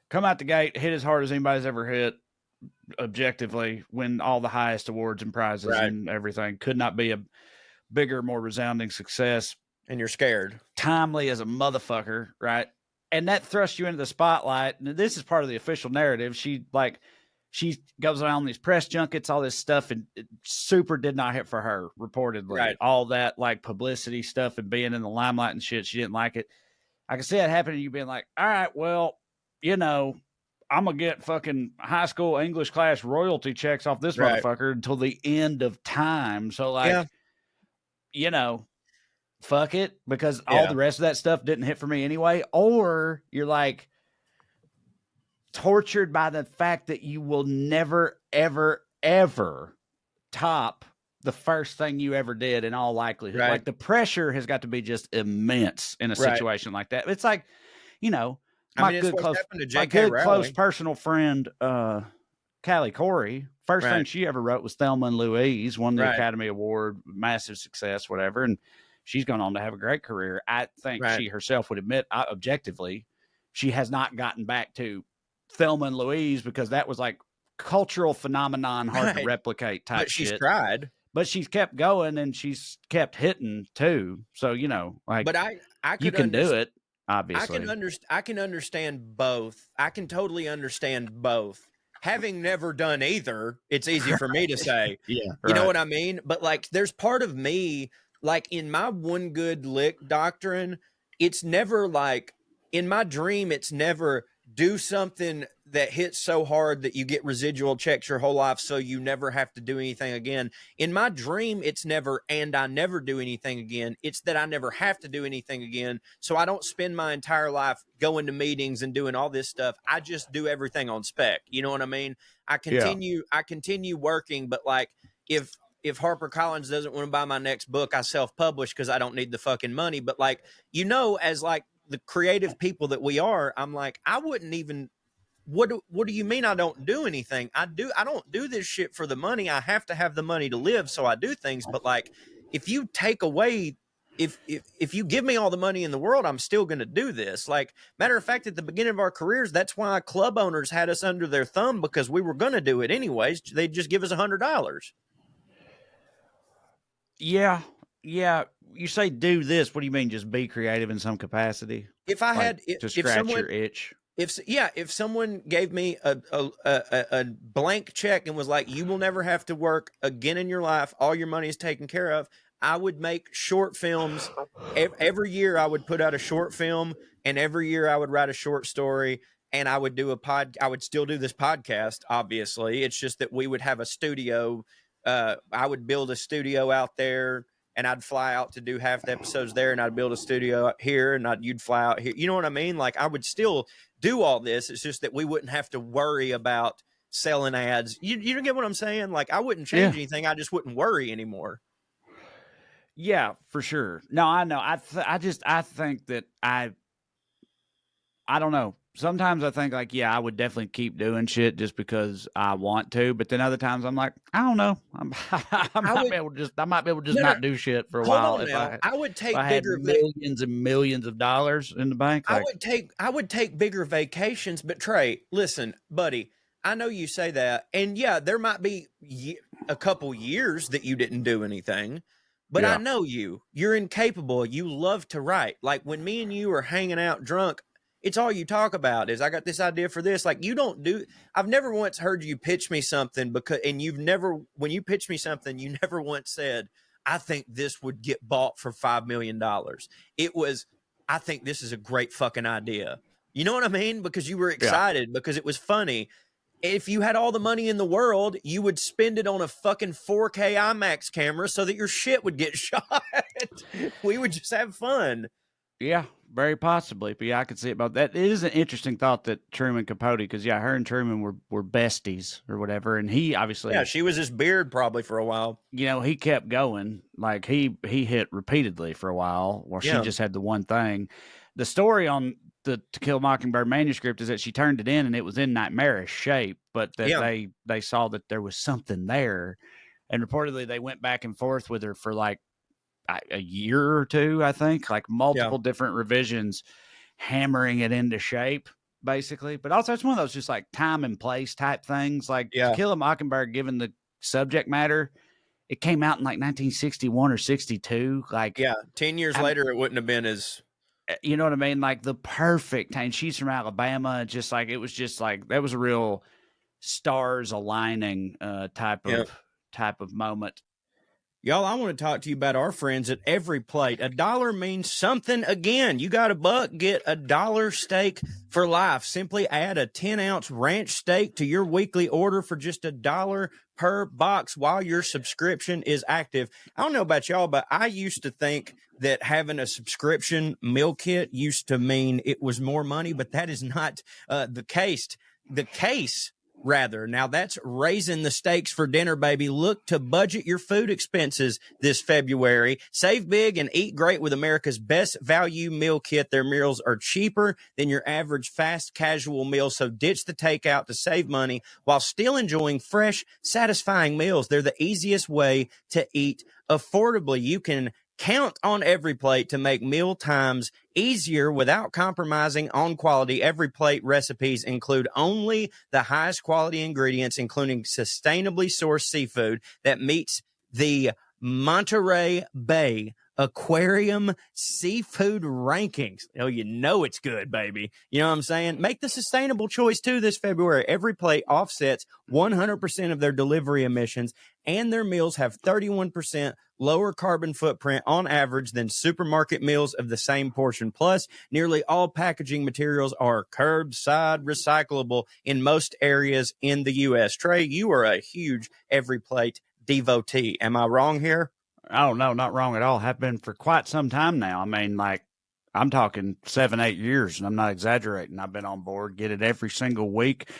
come out the gate, hit as hard as anybody's ever hit, objectively, win all the highest awards and prizes and everything. Could not be a bigger, more resounding success.
And you're scared.
Timely as a motherfucker, right? and that thrusts you into the spotlight. And this is part of the official narrative. She goes around these press junkets, all this stuff, and it super did not hit for her, reportedly.
Right.
All that like publicity stuff and being in the limelight and shit, she didn't like it. I can see it happening. You being like, all right, well, you know, I'm gonna get fucking high school English class royalty checks off this motherfucker until the end of time. So like, you know, fuck it, because all the rest of that stuff didn't hit for me anyway. Or you're like tortured by the fact that you will never, ever, ever top the first thing you ever did in all likelihood.
Right.
Like the pressure has got to be just immense in a situation like that. It's like, you know, my good close personal friend, Callie Corey, first thing she ever wrote was Thelma and Louise, won the Academy Award, massive success, whatever. And she's gone on to have a great career. I think she herself would admit, objectively, she has not gotten back to Thelma and Louise because that was like cultural phenomenon, hard to replicate type shit.
But she's tried.
But she's kept going and she's kept hitting too. So, you know, like,
but I
you can do it, obviously.
I can understand both. I can totally understand both. Having never done either, it's easy for me to say. You know what I mean? But like, there's part of me, like in my one good lick doctrine, it's never like, in my dream, it's never do something that hits so hard that you get residual checks your whole life so you never have to do anything again. In my dream, it's never, and I never do anything again. It's that I never have to do anything again. So I don't spend my entire life going to meetings and doing all this stuff. I just do everything on spec. You know what I mean? I continue working, but like if HarperCollins doesn't want to buy my next book, I self-publish because I don't need the fucking money. But like, you know, as like the creative people that we are, I'm like, I wouldn't even, what do you mean I don't do anything? I don't do this shit for the money. I have to have the money to live. So I do things. But like, if you take away, if you give me all the money in the world, I'm still going to do this. Like, matter of fact, at the beginning of our careers, that's why club owners had us under their thumb, because we were going to do it anyways. They'd just give us $100.
Yeah. You say do this. What do you mean? Just be creative in some capacity?
If I had
to scratch your itch.
If someone gave me a blank check and was like, you will never have to work again in your life, all your money is taken care of, I would make short films. Every year I would put out a short film, and every year I would write a short story, and I would do I would still do this podcast, obviously. It's just that we would have a studio. I would build a studio out there, and I'd fly out to do half the episodes there, and I'd build a studio here, and you'd fly out here. You know what I mean? Like, I would still do all this. It's just that we wouldn't have to worry about selling ads. You don't get what I'm saying? Like, I wouldn't change anything. I just wouldn't worry anymore.
Yeah, for sure. No, I know. I think that I don't know. Sometimes I think like, yeah, I would definitely keep doing shit just because I want to. But then other times I'm like, I don't know. I might be able to just not do shit for a while.
I would take
bigger millions and millions of dollars in the bank.
I would take bigger vacations. But Trae, listen, buddy, I know you say that, and yeah, there might be a couple years that you didn't do anything. But I know you're incapable. You love to write. Like when me and you are hanging out drunk, it's all you talk about is I got this idea for this. Like I've never once heard you pitch me something when you pitch me something, you never once said, I think this would get bought for $5 million. It was, I think this is a great fucking idea. You know what I mean? Because you were excited because it was funny. If you had all the money in the world, you would spend it on a fucking 4K IMAX camera so that your shit would get shot. We would just have fun.
Yeah, very possibly. But yeah, I could see it about that. It is an interesting thought that Truman Capote, because her and Truman were besties or whatever. And he obviously.
Yeah, she was his beard probably for a while.
You know, he kept going. Like he hit repeatedly for a while, or she just had the one thing. The story on the To Kill a Mockingbird manuscript is that she turned it in and it was in nightmarish shape, but that they saw that there was something there. And reportedly they went back and forth with her for like a year or two, I think, like multiple different revisions, hammering it into shape, basically. But also it's one of those just like time and place type things. Like To Kill a Mockingbird, given the subject matter, it came out in like 1961 or 62. Like
10 years later, it wouldn't have been as
you know what I mean? Like the perfect, and she's from Alabama. Just like, it was just like, that was a real stars aligning type of moment.
Y'all, I want to talk to you about our friends at Every Plate. $1 means something again. You got $1, get $1 steak for life. Simply add a 10-ounce ranch steak to your weekly order for just $1 per box while your subscription is active. I don't know about y'all, but I used to think that having a subscription meal kit used to mean it was more money, but that is not the case. Rather, now that's raising the stakes for dinner, baby. Look to budget your food expenses this February. Save big and eat great with America's best value meal kit. Their meals are cheaper than your average fast casual meal, so ditch the takeout to save money while still enjoying fresh, satisfying meals. They're the easiest way to eat affordably. You can count on Every Plate to make meal times easier without compromising on quality. Every Plate recipes include only the highest quality ingredients, including sustainably sourced seafood that meets the Monterey Bay Aquarium seafood rankings. Oh, you know it's good, baby. You know what I'm saying? Make the sustainable choice too this February. Every Plate offsets 100% of their delivery emissions, and their meals have 31% lower carbon footprint on average than supermarket meals of the same portion. Plus, nearly all packaging materials are curbside recyclable in most areas in the U.S. Trae, you are a huge Every Plate devotee. Am I wrong here?
Oh, no, not wrong at all. Have been for quite some time now. I mean, like, I'm talking 7-8 years, and I'm not exaggerating. I've been on board, get it every single week.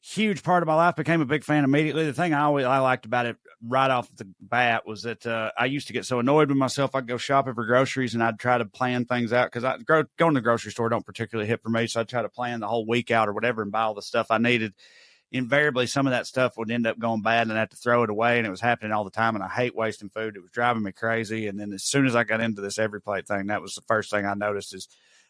Huge part of my life. Became a big fan immediately. The thing I liked about it right off the bat was that I used to get so annoyed with myself. I'd go shopping for groceries and I'd try to plan things out because going to the grocery store don't particularly hit for me. So I'd try to plan the whole week out or whatever and buy all the stuff I needed. Invariably, some of that stuff would end up going bad and I'd have to throw it away. And it was happening all the time. And I hate wasting food. It was driving me crazy. And then as soon as I got into this Every Plate thing, that was the first thing I noticed is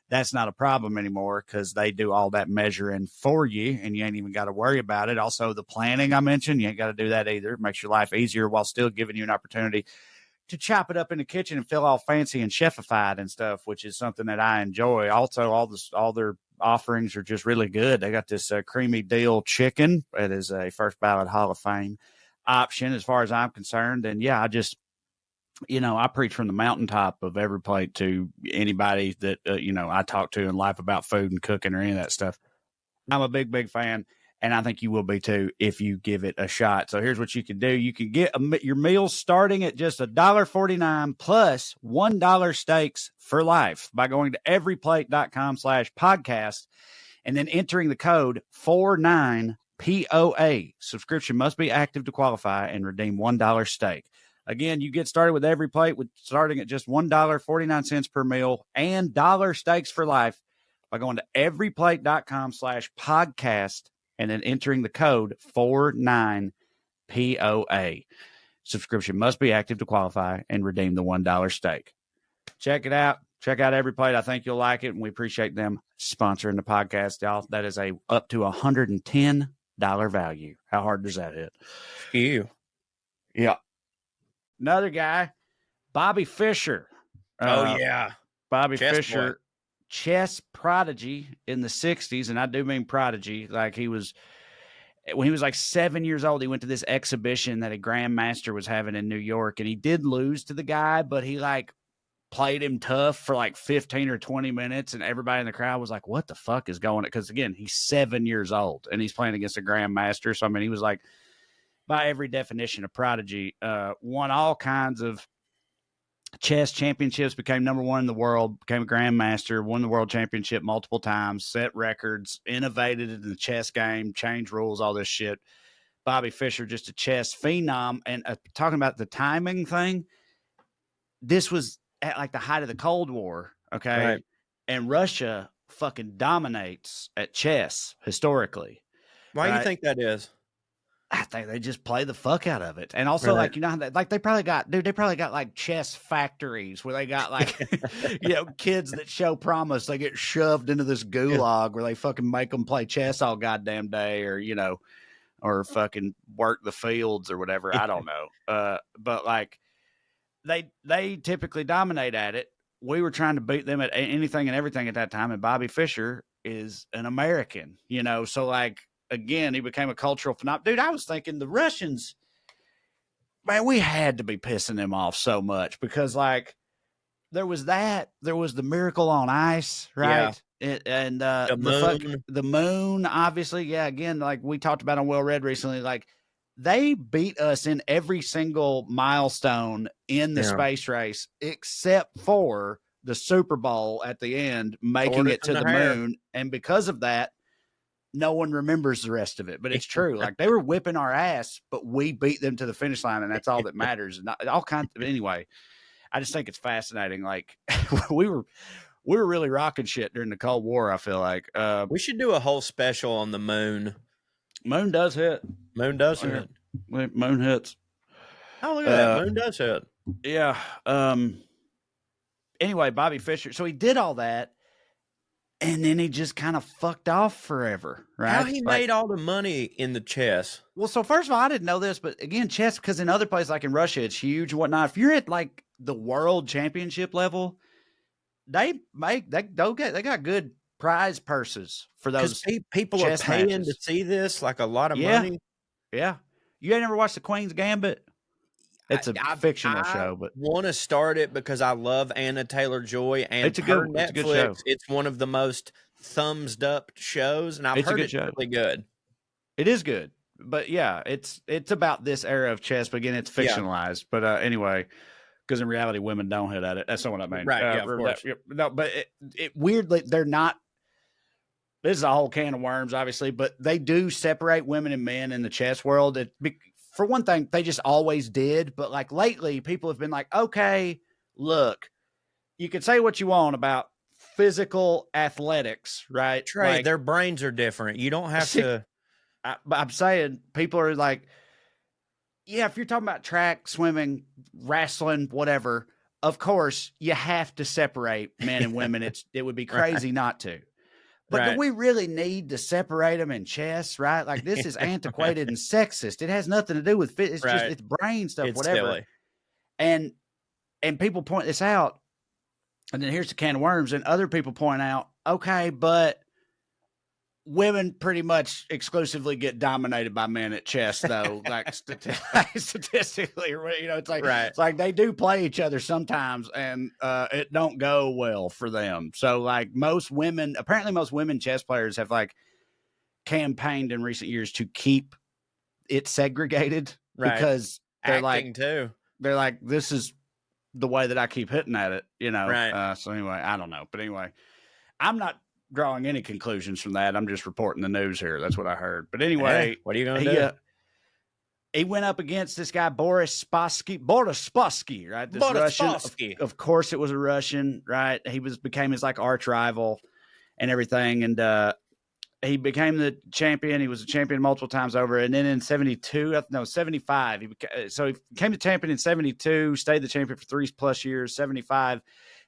that's not a problem anymore because they do all that measuring for you and you ain't even got to worry about it. Also, the planning I mentioned, you ain't got to do that either. It makes your life easier while still giving you an opportunity to chop it up in the kitchen and feel all fancy and chefified and stuff, which is something that I enjoy. Also, all their offerings are just really good. They got this creamy dill chicken. It is a first ballot Hall of Fame option as far as I'm concerned. And yeah, I preach from the mountaintop of Every Plate to anybody that, I talk to in life about food and cooking or any of that stuff. I'm a big, big fan, and I think you will be too if you give it a shot. So here's what you can do. You can get your meals starting at just $1.49 plus $1 steaks for life by going to everyplate.com/podcast and then entering the code 49POA. Subscription must be active to qualify and redeem $1 steak. Again, you get started with Every Plate starting at just $1.49 per meal and $1 steaks for life by going to everyplate.com/podcast and then entering the code 49POA. Subscription must be active to qualify and redeem the $1 steak. Check it out. Check out Every Plate. I think you'll like it, and we appreciate them sponsoring the podcast, y'all. That is a up to $110 value. How hard does that hit?
Ew.
Yeah. Another guy, Bobby Fischer.
Yeah.
Bobby
Chess
Fischer,
boy.
chess prodigy in the 60s. And I do mean prodigy. Like when he was like 7 years old, he went to this exhibition that a grandmaster was having in New York. And he did lose to the guy, but he like played him tough for like 15 or 20 minutes. And everybody in the crowd was like, what the fuck is going on? Because again, he's 7 years old and he's playing against a grandmaster. So, I mean, he was like, by every definition, a prodigy, won all kinds of chess championships, became number one in the world, became a grandmaster, won the world championship multiple times, set records, innovated in the chess game, changed rules, all this shit. Bobby Fischer, just a chess phenom. And talking about the timing thing, this was at like the height of the Cold War, okay?
Right.
And Russia fucking dominates at chess historically.
Why do you think that is?
I think they just play the fuck out of it. And also, like, they probably got like chess factories where they got like, kids that show promise. They get shoved into this gulag where they fucking make them play chess all goddamn day or fucking work the fields or whatever. I don't know. But like they typically dominate at it. we were trying to beat them at anything and everything at that time. And Bobby Fischer is an American, you know? So like, again, he became a cultural phenomenon. Dude, I was thinking the Russians, man, we had to be pissing them off so much because like there was the Miracle on Ice, right? Yeah. The moon, obviously. Yeah. Again, like we talked about on Well Read recently, like they beat us in every single milestone in the space race, except for the Super Bowl at the end, making it to the moon. And because of that, no one remembers the rest of it, but it's true. Like they were whipping our ass, but we beat them to the finish line, and that's all that matters. And all kinds of, anyway, I just think it's fascinating. Like we were really rocking shit during the Cold War. I feel like
we should do a whole special on the moon.
Moon does hit.
Moon does hit.
Moon hits.
Oh, look at that. Moon does hit.
Yeah. Anyway, Bobby Fischer. So he did all that. And then he just kind of fucked off forever, right?
How he made all the money in the chess?
Well, so first of all, I didn't know this, but again, chess, because in other places like in Russia, it's huge and whatnot. If you're at like the world championship level, they got good prize purses for those.
People are paying to see this, like a lot of money.
Yeah, you ain't never watched the Queen's Gambit? It's a fictional show, but
want to start it because I love Anna Taylor-Joy, and it's a good show. It's one of the most thumbs up shows, and I've heard it's really good.
It is good, but yeah, it's about this era of chess. But again, it's fictionalized. But anyway, because in reality, women don't hit at it. That's not what I mean,
right? Yeah, of course.
No, but it weirdly they're not. This is a whole can of worms, obviously, but they do separate women and men in the chess world. For one thing, they just always did. But like lately, people have been like, okay, look, you can say what you want about physical athletics, right?
Trae,
like,
their brains are different. You don't have to.
I'm saying people are like, yeah, if you're talking about track, swimming, wrestling, whatever, of course, you have to separate men and women. It would be crazy not to. But do we really need to separate them in chess, right? Like this is antiquated and sexist. It has nothing to do with fit. It's just it's brain stuff, whatever. Silly. And people point this out, and then here's the can of worms. And other people point out, okay, but women pretty much exclusively get dominated by men at chess, though. Like statistically, you know, it's like it's like they do play each other sometimes, and it don't go well for them. So, like apparently most women chess players have like campaigned in recent years to keep it segregated because they're they're like, this is the way that I keep hitting at it, you know. Right. So anyway, I don't know, but anyway, I'm not drawing any conclusions from that. I'm just reporting the news here. That's what I heard. But anyway,
what are you going to do?
He went up against this guy, Boris Spassky, right? This Russian. Of course it was a Russian, right? He became his like arch rival and everything. And he became the champion. He was a champion multiple times over. And then in 75, he became the champion in 72, stayed the champion for 3+ years. 75,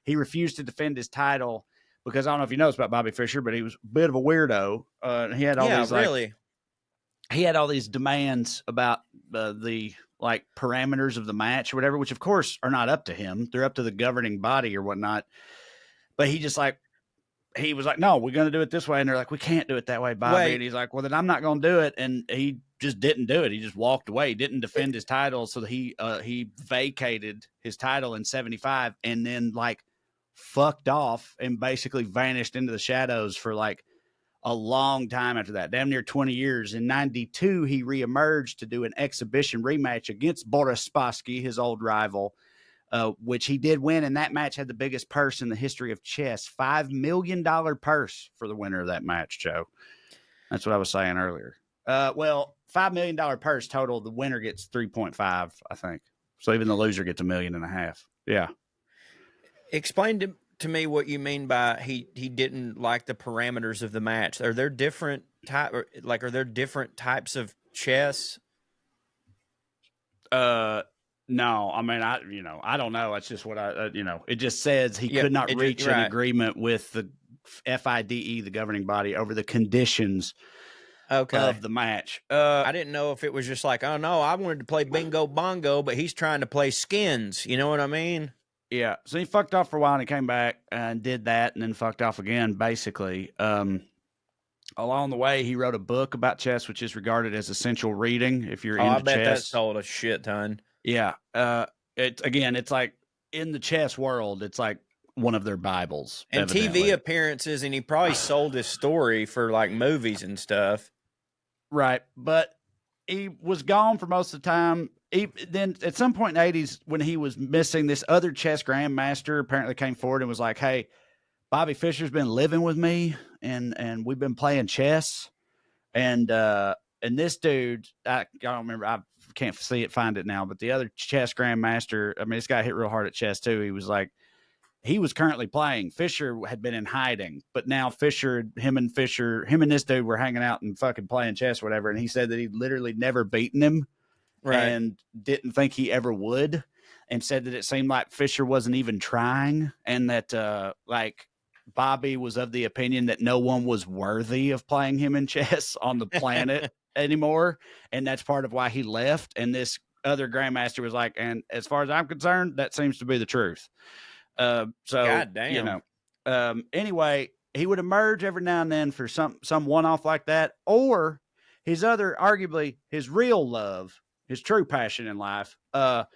he refused to defend his title, because I don't know if you know about Bobby Fischer, but he was a bit of a weirdo. He had all these he had all these demands about the like parameters of the match or whatever, which of course are not up to him. They're up to the governing body or whatnot. But he was like, no, we're going to do it this way. And they're like, we can't do it that way, Bobby. Wait. And he's like, well, then I'm not going to do it. And he just didn't do it. He just walked away. He didn't defend his title. So he vacated his title in 75 and then like fucked off and basically vanished into the shadows for like a long time after that, damn near 20 years. In 92, he reemerged to do an exhibition rematch against Boris Spassky, his old rival, which he did win. And that match had the biggest purse in the history of chess, $5 million purse for the winner of that match, Joe. That's what I was saying earlier. Well, $5 million purse total. The winner gets 3.5, I think. So even the loser gets $1.5 million. Yeah.
Explain to me what you mean by he didn't like the parameters of the match. Are there different types of chess?
No, I mean, I don't know. It's just what it just says he could not reach an agreement with the FIDE, the governing body, over the conditions of the match.
I didn't know if it was just like, oh no, I wanted to play bingo bongo, but he's trying to play skins. You know what I mean?
Yeah. So he fucked off for a while and he came back and did that and then fucked off again, basically. Along the way, he wrote a book about chess, which is regarded as essential reading if you're into
I bet that
chess.
sold a shit ton.
Yeah. It's like in the chess world, it's like one of their Bibles.
And
evidently.
TV appearances, and he probably sold his story for like movies and stuff.
Right. But he was gone for most of the time. Then at some point in the 80s, when he was missing, this other chess grandmaster apparently came forward and was like, hey, Bobby Fischer's been living with me and we've been playing chess. And this dude, I don't remember, I can't find it now, but the other chess grandmaster, I mean, this guy hit real hard at chess too. He was like, he was currently playing. Fischer had been in hiding, but now him and this dude were hanging out and fucking playing chess or whatever. And he said that he'd literally never beaten him and didn't think he ever would, and said that it seemed like Fischer wasn't even trying, and that like Bobby was of the opinion that no one was worthy of playing him in chess on the planet anymore. And that's part of why he left. And this other grandmaster was like, and as far as I'm concerned, that seems to be the truth. So,
God damn.
you know, anyway, he would emerge every now and then for some one-off like that, or arguably his real love, his true passion in life, to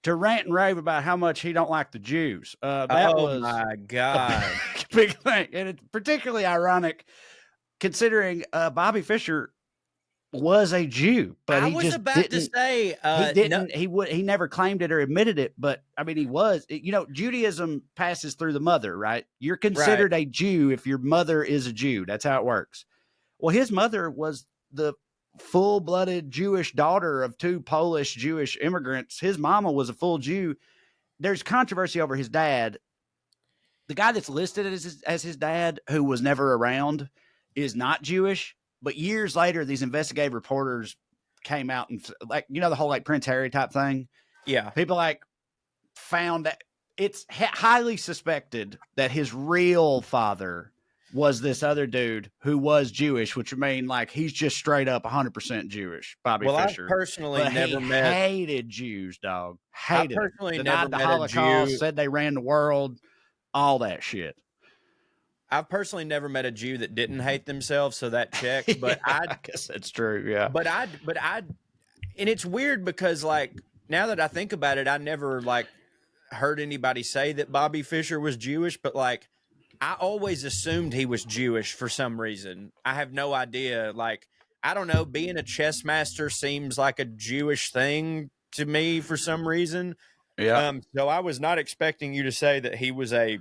rant and rave about how much he don't like the Jews. That was
my God.
a big thing. And it's particularly ironic considering Bobby Fischer was a Jew, but
I
he
was
just
about
didn't,
to say
he didn't, he never claimed it or admitted it, but I mean, he was, Judaism passes through the mother, right? You're considered a Jew if your mother is a Jew. That's how it works. Well, his mother was the full-blooded Jewish daughter of two Polish Jewish immigrants. His mama was a full Jew. There's controversy over his dad. The guy that's listed as his dad, who was never around, is not Jewish. But years later, these investigative reporters came out and, like, the whole like Prince Harry type thing.
Yeah.
People like found that it's highly suspected that his real father was this other dude who was Jewish, which would mean like he's just straight up 100% Jewish. Bobby Fischer.
I personally never met.
Hated Jews, dog. Hated.
I personally
them.
never
Denied the
met
Holocaust.
a Jew.
Said they ran the world. All that shit.
I've personally never met a Jew that didn't hate themselves, so that checks. But
I guess that's true. Yeah.
But and it's weird because like now that I think about it, I never like heard anybody say that Bobby Fischer was Jewish, but like I always assumed he was Jewish for some reason. I have no idea. Like, I don't know, being a chess master seems like a Jewish thing to me for some reason.
Yeah.
So I was not expecting you to say that he was a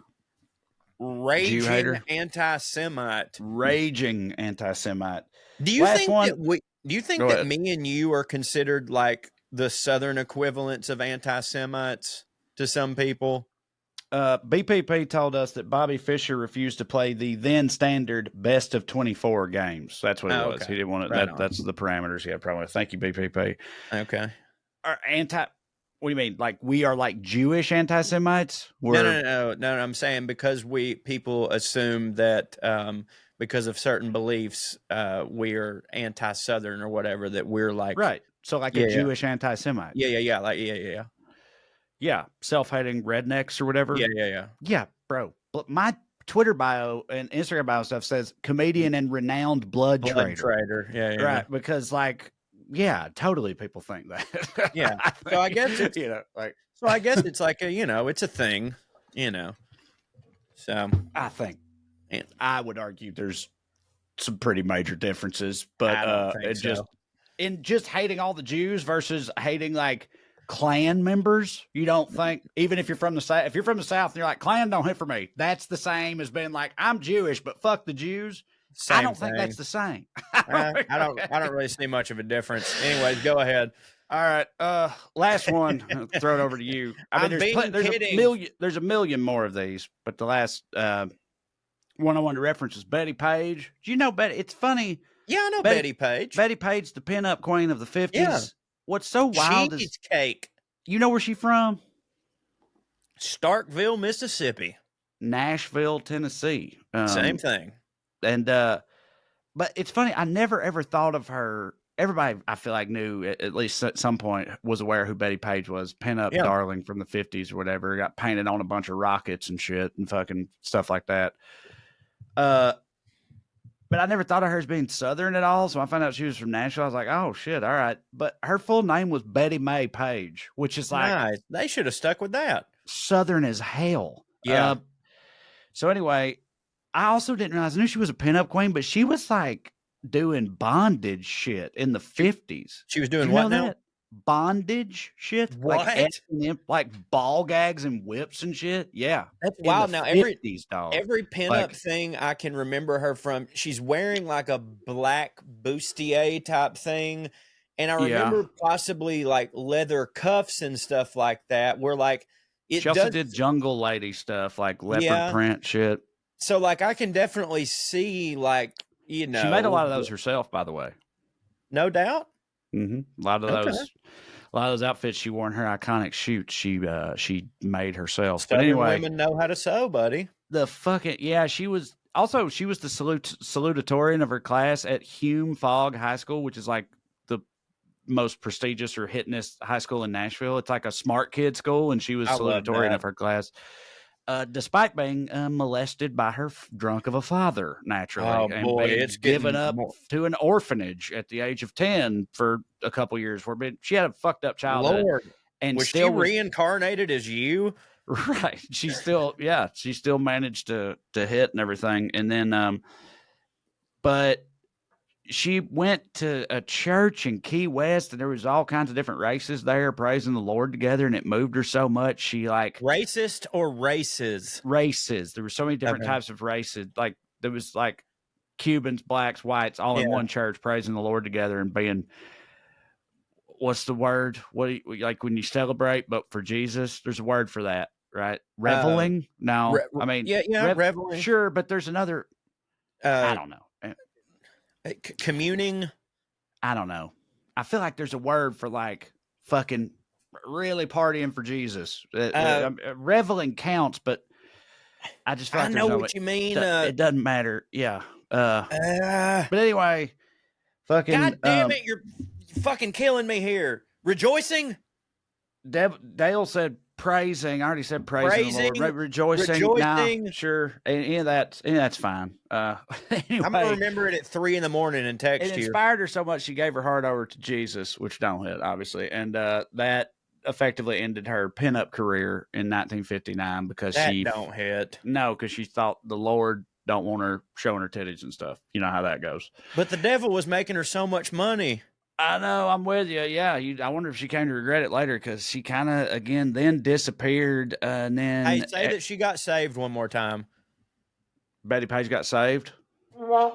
raging anti-Semite.
Raging anti-Semite.
Do you think that me and you are considered like the Southern equivalents of anti-Semites to some people?
BPP told us that Bobby Fischer refused to play the then standard best of 24 games. That's what it was. He didn't want it. That's the parameters he had a problem with. Thank you, BPP.
Okay.
What do you mean? Like we are like Jewish anti-Semites?
No. I'm saying because people assume that because of certain beliefs, we are anti-Southern or whatever, that we're like
right. So like a Jewish anti-Semite.
Yeah. Like yeah.
Yeah, self-hating rednecks or whatever.
Yeah.
Yeah, bro. But my Twitter bio and Instagram bio stuff says comedian and renowned blood trader.
Yeah.
Right, because like, yeah, totally people think that.
Yeah. So I guess it's, it's like it's a thing, So
I think, and I would argue there's some pretty major differences, but just hating all the Jews versus hating like Klan members, you don't think, even if you're from the South, and you're like, Klan don't hit for me, that's the same as being like, I'm Jewish, but fuck the Jews. I don't think that's the same.
I don't really see much of a difference. Anyways, go ahead.
All right. Last one. I'll throw it over to you. I mean, there's a million more of these, but the last one I wanted to reference is Betty Page. Do you know Betty? It's funny.
Yeah, I know Betty Page.
Betty Page, the pinup queen of the 50s.
Yeah.
What's so wild
Cheesecake.
You know where she's from?
Starkville, Mississippi.
Nashville, Tennessee.
Same thing.
And but it's funny, I never ever thought of her everybody I feel like knew at least at some point was aware who Betty Page was. Pin-up
Yeah.
darling from the 50s or whatever. Got painted on a bunch of rockets and shit and fucking stuff like that. But I never thought of her as being Southern at all. So I found out she was from Nashville. I was like, oh shit, all right. But her full name was Betty Mae Page, which is like
Nice. They should have stuck with that.
Southern as hell.
Yeah.
So anyway, I also didn't realize, I knew she was a pinup queen, but she was like doing bondage shit in the 50s.
She was doing
You
what
know
now?
that? Bondage shit?
What?
Like ball gags and whips and shit. Yeah.
That's
In
wild.
the
Now,
50s, dog.
every pinup
Like-
thing I can remember her from, she's wearing like a black bustier type thing. And I
Yeah.
remember possibly like leather cuffs and stuff like that, where like it
She also
does.
did jungle lady stuff, like leopard
Yeah.
print shit.
So like I can definitely see like, you know.
She made a lot of those herself, by the way.
No doubt.
Mm-hmm. A lot of
Okay.
those outfits she wore in her iconic shoots, she made herself.
Southern
But anyway,
women know how to sew, buddy.
she was the salutatorian of her class at Hume Fogg High School, which is like the most prestigious or hittingest high school in Nashville. It's like a smart kid school, and she was
I love
salutatorian
that.
of her class. Despite being molested by her drunk of a father, naturally,
Oh,
and
boy,
being
it's
given
getting
up
more-
to an orphanage at the age of 10 for a couple years. She had a fucked up childhood,
Lord,
and
was she
still
reincarnated as you?
right. She still managed to hit and everything, and then but she went to a church in Key West, and there was all kinds of different races there praising the Lord together, and it moved her so much. She like
Racist or races?
races. There were so many different
Okay.
types of races. Like there was like Cubans, blacks, whites, all in
Yeah.
one church praising the Lord together and being, what's the word? Like when you celebrate, but for Jesus, there's a word for that, right? Reveling. No, I mean,
reveling.
Sure, but there's another. I don't know.
Communing.
I don't know. I feel like there's a word for like fucking really partying for Jesus. Reveling counts, but I just feel like
I
there's
know
no
what you mean.
it doesn't matter. Yeah. But anyway, fucking.
God damn it! You're fucking killing me here. Rejoicing.
Dale said praising. I already said praising the Lord. Rejoicing. Nah, sure. Any of that's fine. Anyway,
I'm gonna remember it at 3 a.m. and text
it
you.
inspired her so much she gave her heart over to Jesus, which don't hit, obviously, and that effectively ended her pinup career in 1959 because she
don't hit.
No, because she thought the Lord don't want her showing her titties and stuff. You know how that goes.
But the devil was making her so much money.
I know, I'm with you. Yeah, I wonder if she came to regret it later because she kind of again then disappeared, and then
Hey, say that she got saved one more time.
Betty Page got saved. Yeah,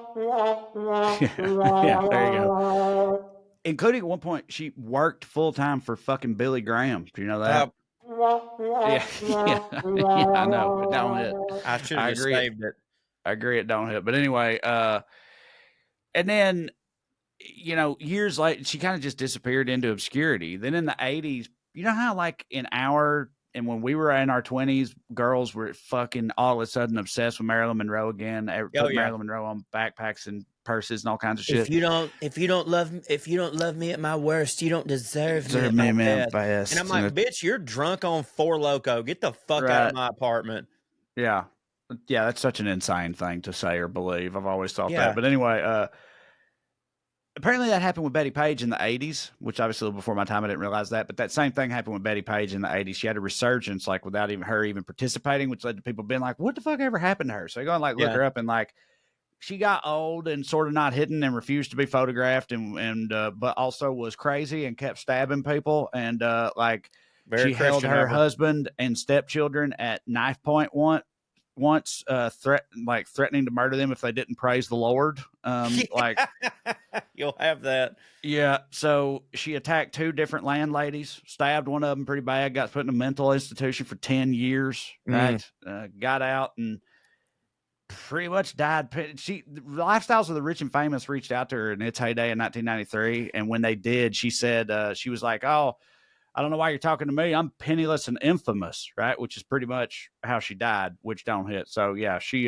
there you go. Including at one point, she worked full time for fucking Billy Graham. Do you know that? Yeah, I know. It don't hit.
I should have saved it.
I agree. It don't hit. But anyway, and then, years later, she kind of just disappeared into obscurity. Then in the 80s, you know how like when we were in our 20s, girls were fucking all of a sudden obsessed with Marilyn Monroe again. Put Marilyn Monroe on backpacks and purses and all kinds of shit.
If you don't love me at my worst, you don't deserve me at my best. And I'm like, bitch, you're drunk on Four Loko. Get the fuck out of my apartment.
Yeah. Yeah, that's such an insane thing to say or believe. I've always thought that. But anyway, apparently that happened with Betty Page in the 80s, which obviously a little before my time, I didn't realize that. But that same thing happened with Betty Page in the 80s. She had a resurgence, like without her even participating, which led to people being like, what the fuck ever happened to her? So they go and like look her up, and like she got old and sort of not hidden and refused to be photographed, and but also was crazy and kept stabbing people. And she held her husband and stepchildren at knife point once threatening to murder them if they didn't praise the Lord.
You'll have that.
Yeah. So she attacked 2 different landladies, stabbed one of them pretty bad, got put in a mental institution for 10 years, right? Got out and pretty much died. The Lifestyles of the Rich and Famous reached out to her in its heyday in 1993. And when they did, she said, she was like, oh, I don't know why you're talking to me. I'm penniless and infamous, right? Which is pretty much how she died, which don't hit. So yeah, she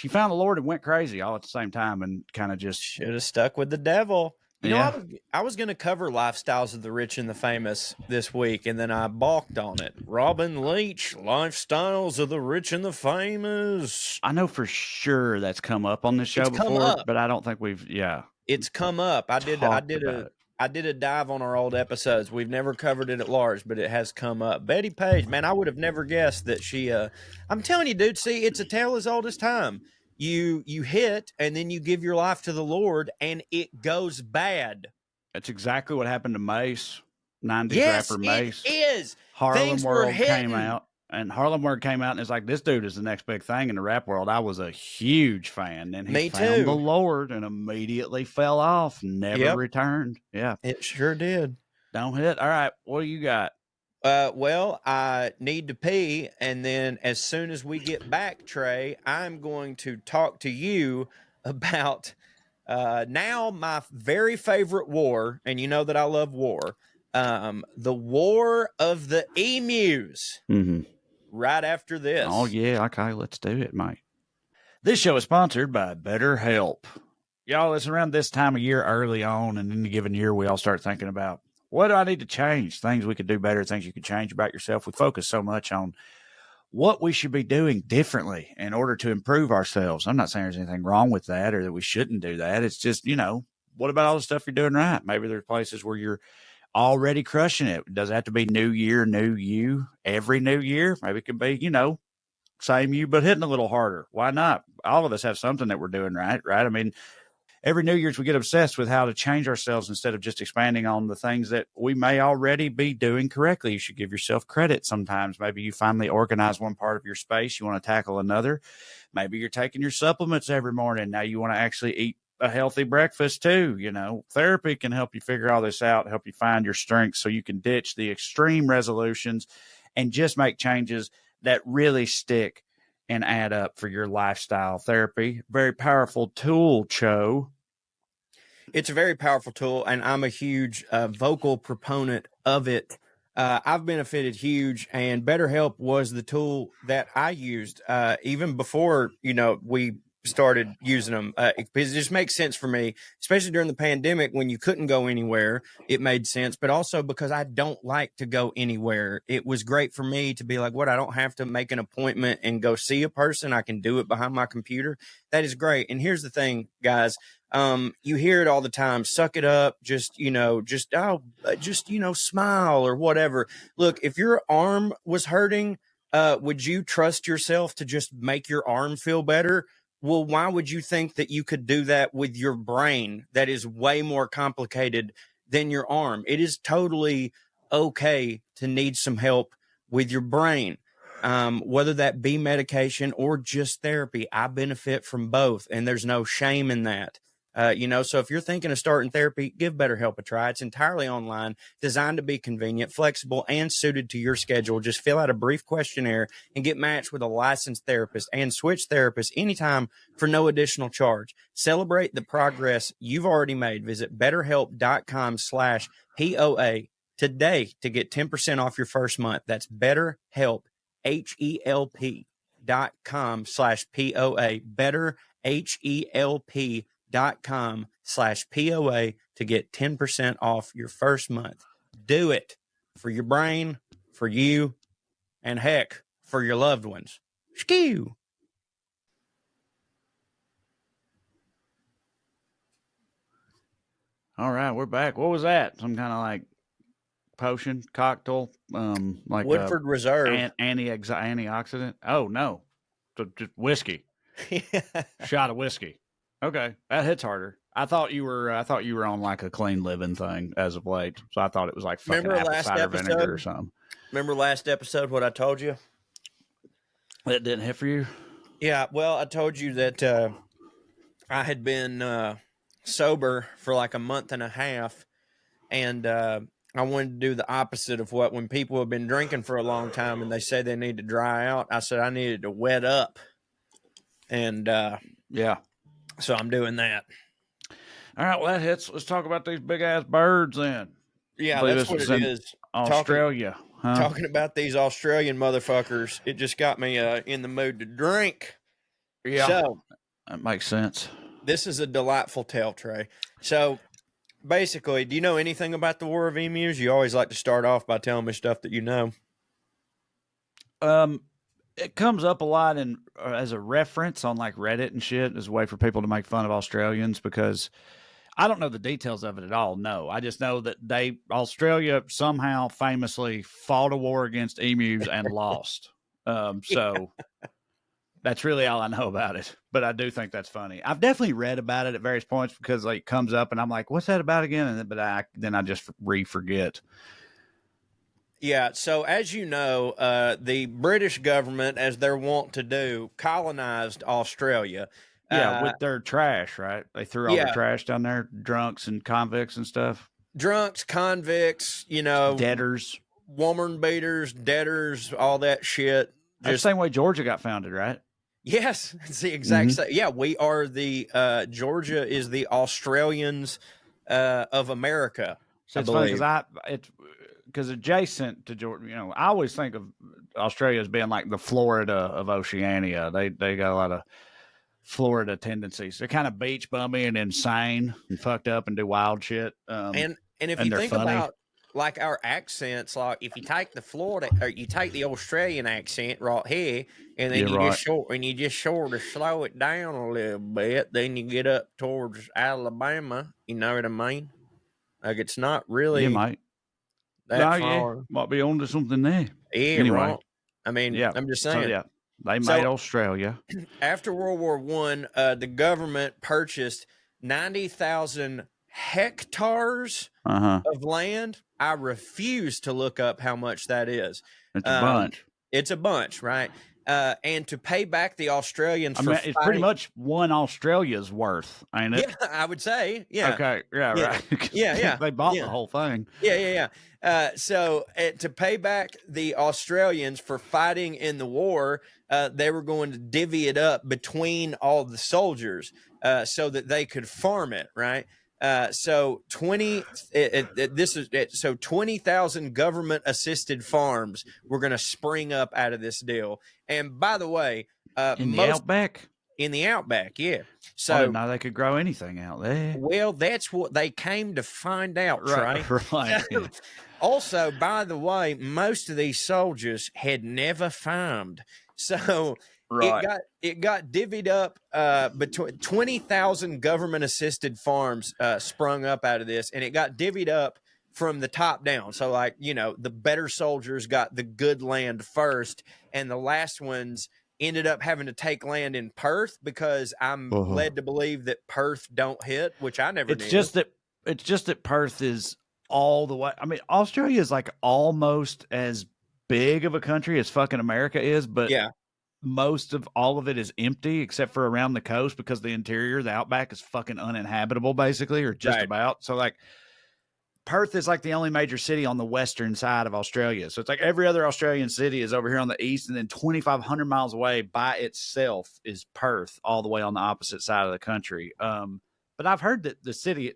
found the Lord and went crazy all at the same time, and kind of just
should have stuck with the devil. You know, I was going to cover lifestyles of the rich and the famous this week, and then I balked on it. Robin Leach, lifestyles of the rich and the famous.
I know for sure that's come up on this show before, but I don't think we've.
It's come up. I did a dive on our old episodes. We've never covered it at large, but it has come up. Betty Page, man, I would have never guessed that she. I'm telling you, dude. See, it's a tale as old as time. You hit, and then you give your life to the Lord, and it goes bad.
That's exactly what happened to Mace, 90s rapper Mace.
It is.
Harlem World came out, and Harlem World came out, and it's like, this dude is the next big thing in the rap world. I was a huge fan, and he found the Lord and immediately fell off, never returned. Yeah,
it sure did.
Don't hit. All right, what do you got?
Well, I need to pee, and then as soon as we get back, Trae, I'm going to talk to you about now my very favorite war, and you know that I love war, the War of the Emus.
Mm-hmm.
Right after this.
Oh, yeah. Okay, let's do it, mate. This show is sponsored by BetterHelp. Y'all, it's around this time of year early on, and in a given year, we all start thinking about, what do I need to change? Things we could do better, things you could change about yourself. We focus so much on what we should be doing differently in order to improve ourselves. I'm not saying there's anything wrong with that or that we shouldn't do that. It's just, what about all the stuff you're doing right? Maybe there's places where you're already crushing it. Does it have to be new year, new you every new year? Maybe it can be, same you, but hitting a little harder. Why not? All of us have something that we're doing right? I mean, every New Year's we get obsessed with how to change ourselves instead of just expanding on the things that we may already be doing correctly. You should give yourself credit sometimes. Maybe you finally organize one part of your space. You want to tackle another. Maybe you're taking your supplements every morning. Now you want to actually eat a healthy breakfast too. Therapy can help you figure all this out, help you find your strengths so you can ditch the extreme resolutions and just make changes that really stick and add up for your lifestyle. Therapy, very powerful tool, Cho.
It's a very powerful tool, and I'm a huge vocal proponent of it. I've benefited huge, and BetterHelp was the tool that I used even before, we started using them. It just makes sense for me, especially during the pandemic when you couldn't go anywhere. It made sense, but also because I don't like to go anywhere. It was great for me to be like, I don't have to make an appointment and go see a person. I can do it behind my computer. That is great. And here's the thing, guys. You hear it all the time. Suck it up. Just smile or whatever. Look, if your arm was hurting, would you trust yourself to just make your arm feel better? Well, why would you think that you could do that with your brain that is way more complicated than your arm? It is totally okay to need some help with your brain, whether that be medication or just therapy. I benefit from both, and there's no shame in that. So if you're thinking of starting therapy, give BetterHelp a try. It's entirely online, designed to be convenient, flexible, and suited to your schedule. Just fill out a brief questionnaire and get matched with a licensed therapist and switch therapists anytime for no additional charge. Celebrate the progress you've already made. Visit BetterHelp.com/POA today to get 10% off your first month. That's BetterHelp, HELP.com/POA. BetterHelp.com/POA to get 10% off your first month. Do it for your brain, for you, and heck, for your loved ones. Skew.
All right, we're back. What was that? Some kind of like potion, cocktail, like
Woodford Reserve,
antioxidant. Oh no, just whiskey. Shot of whiskey. Okay, that hits harder. I thought you were on like a clean living thing as of late, so I thought it was like fucking apple cider vinegar or something.
Remember last episode what I told you?
That didn't hit for you?
Yeah. Well, I told you that I had been sober for like a month and a half, and I wanted to do the opposite of when people have been drinking for a long time and they say they need to dry out. I said I needed to wet up, and
yeah.
So I'm doing that.
All right, well, that hits. Let's talk about these big-ass birds then.
Yeah, that's what it is.
Australia.
Talking about these Australian motherfuckers, it just got me in the mood to drink.
Yeah, so that makes sense.
This is a delightful tale, Trae. So basically, do you know anything about the War of Emus? You always like to start off by telling me stuff that you know.
It comes up a lot in as a reference on like Reddit and shit as a way for people to make fun of Australians because I don't know the details of it at all. No, I just know that Australia somehow famously fought a war against emus and lost. So that's really all I know about it. But I do think that's funny. I've definitely read about it at various points because like it comes up and I'm like, what's that about again? And but I just forget.
Yeah, so as you know, the British government, as they're wont to do, colonized Australia.
Yeah, with their trash, right? They threw all their
Yeah,
trash down there, drunks and convicts and stuff,
drunks, convicts, you know,
debtors.
woman beaters, debtors, all that shit.
That's the same way Georgia got founded, right?
Yes, it's the exact same. Yeah, we are the Georgia is the Australians of America.
So it's funny because adjacent to Georgia, you know, I always think of Australia as being like the Florida of Oceania. They got a lot of Florida tendencies. They're kind of beach bummy and insane and fucked up and do wild shit.
And if
and
you
they're
think
funny.
about like our accents, like if you take the Florida or you take the Australian accent right here, and then you just sort of slow it down a little bit, then you get up towards Alabama. You know what I mean? Like it's not really
mate.
that far.
Might be onto something there.
Yeah,
Anyway,
right. I mean,
yeah.
I'm just
So
saying.
yeah, they made Australia.
After World War One, the government purchased 90,000 hectares of land. I refuse to look up how much that is.
It's a bunch.
It's a bunch, right? And to pay back the Australians
it's pretty much one Australia's worth, ain't it?
Yeah, I would say. Yeah.
Okay. Yeah.
Yeah.
Right.
Yeah.
They bought the whole thing.
Yeah. So to pay back the Australians for fighting in the war, they were going to divvy it up between all the soldiers so that they could farm it, right? So 20,000 government assisted farms were going to spring up out of this deal. And by the way,
in the outback.
In the outback, yeah. So
I didn't know they could grow anything out there.
Well, that's what they came to find out,
right? Right. Yeah.
Also, by the way, most of these soldiers had never farmed, so it got divvied up between 20,000 government assisted farms sprung up out of this, and it got divvied up from the top down. So, like the better soldiers got the good land first, and the last ones ended up having to take land in Perth because I'm led to believe that Perth don't hit, which I never knew.
It's just that Perth is all the way. I mean, Australia is like almost as big of a country as fucking America is, but most of all of it is empty except for around the coast because the interior, the outback is fucking uninhabitable basically, or just about. So like Perth is like the only major city on the western side of Australia. So it's like every other Australian city is over here on the east, and then 2,500 miles away by itself is Perth, all the way on the opposite side of the country. But I've heard that the city,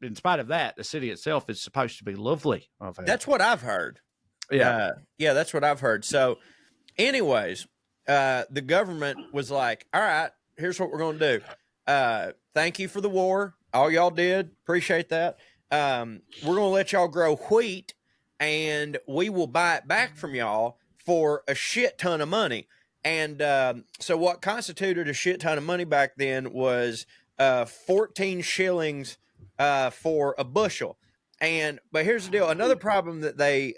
in spite of that, the city itself is supposed to be lovely.
That's what I've heard.
Yeah.
That's what I've heard. So anyways, the government was like, all right, here's what we're going to do. Thank you for the war. All y'all did. Appreciate that. We're going to let y'all grow wheat, and we will buy it back from y'all for a shit ton of money. And so what constituted a shit ton of money back then was 14 shillings for a bushel. But here's the deal. Another problem that they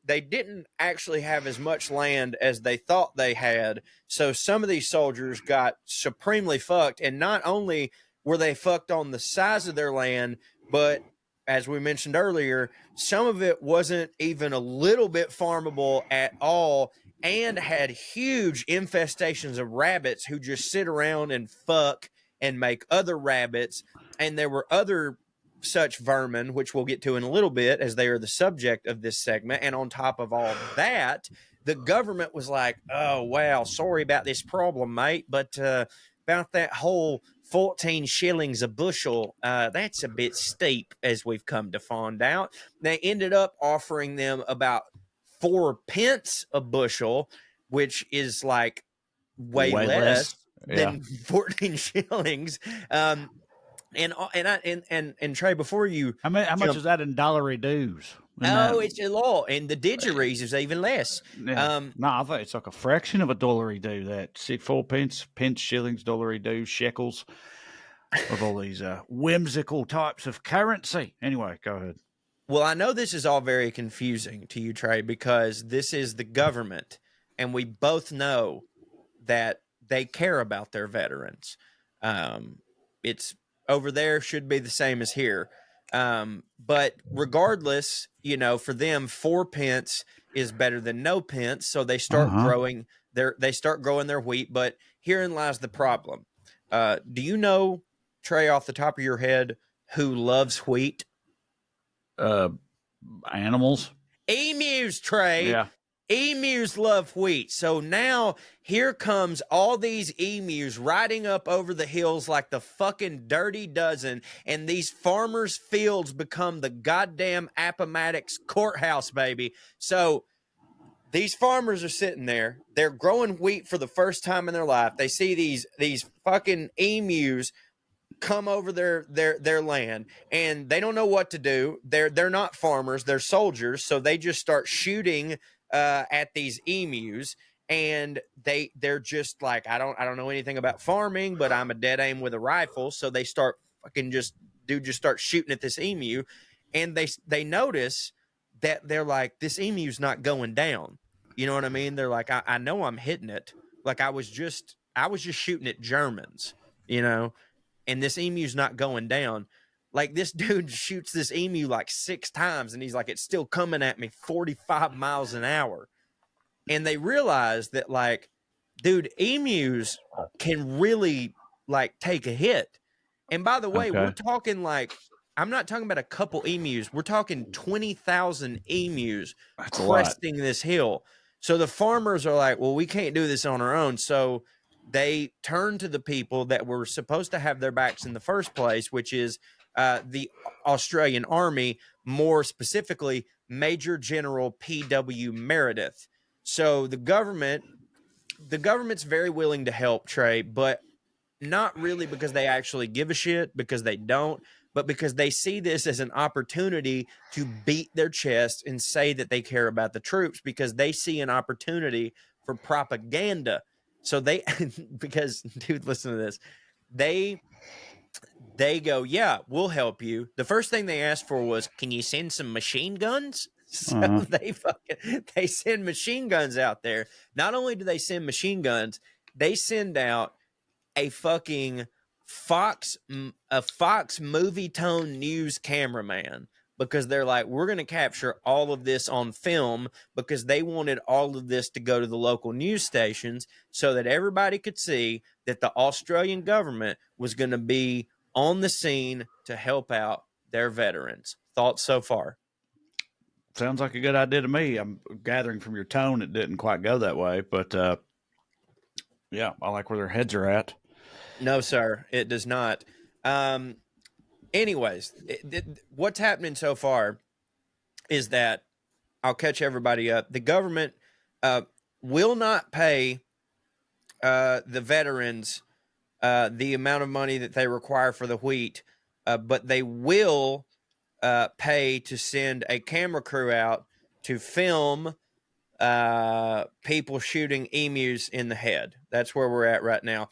didn't actually have as much land as they thought they had. So some of these soldiers got supremely fucked. And not only were they fucked on the size of their land, but as we mentioned earlier, some of it wasn't even a little bit farmable at all and had huge infestations of rabbits who just sit around and fuck and make other rabbits. And there were other such vermin, which we'll get to in a little bit as they are the subject of this segment. And on top of all that, the government was like, oh, wow, sorry about this problem, mate. But about that whole 14 shillings a bushel, that's a bit steep, as we've come to find out. They ended up offering them about 4 pence a bushel, which is like way less than 14 shillings. And Trae, before you
How much
jump,
is that in dollary dues?
it's a law, and the didgeries is even less.
Yeah. No, I think it's like a fraction of a dollary do. That 4 pence, shillings, dollary do, shekels, of all these whimsical types of currency. Anyway, go ahead.
Well, I know this is all very confusing to you, Trey, because this is the government, and we both know that they care about their veterans. It's over there should be the same as here. But regardless, for them, 4 pence is better than no pence. So they start growing their wheat. But herein lies the problem. Do you know, Trey, off the top of your head, who loves wheat?
Animals.
Emus, Trey.
Yeah.
Emus love wheat. So now here comes all these emus riding up over the hills like the fucking dirty dozen, and these farmers' fields become the goddamn Appomattox courthouse, baby. So these farmers are sitting there. They're growing wheat for the first time in their life. They see these fucking emus come over their land, and they don't know what to do. They're not farmers, they're soldiers, so they just start shooting at these emus, and they're just like, I don't know anything about farming, but I'm a dead aim with a rifle. So they start fucking just start shooting at this emu, and they notice that they're like, this emu's not going down. You know what I mean? They're like, I know I'm hitting it. Like I was just shooting at Germans, and this emu's not going down. Like this dude shoots this emu like 6 times, and he's like, it's still coming at me 45 miles an hour. And they realize that, like, dude, emus can really like take a hit. And by the way, we're talking like, I'm not talking about a couple emus. We're talking 20,000 emus cresting this hill. So the farmers are like, well, we can't do this on our own. So they turn to the people that were supposed to have their backs in the first place, which is the Australian Army, more specifically, Major General P.W. Meredith. So the government's very willing to help, Trae, but not really because they actually give a shit, because they don't, but because they see this as an opportunity to beat their chest and say that they care about the troops, because they see an opportunity for propaganda. So because, dude, listen to this. They go, yeah, we'll help you. The first thing they asked for was, can you send some machine guns? So they send machine guns out there. Not only do they send machine guns, they send out a fucking Fox movie tone news cameraman, because they're like, we're going to capture all of this on film, because they wanted all of this to go to the local news stations so that everybody could see that the Australian government was going to be on the scene to help out their veterans. Thoughts so far?
Sounds like a good idea to me. I'm gathering from your tone it didn't quite go that way, but yeah, I like where their heads are at.
No, sir, it does not. Anyways, what's happening so far is that, I'll catch everybody up. The government will not pay the veterans the amount of money that they require for the wheat, but they will pay to send a camera crew out to film people shooting emus in the head. That's where we're at right now.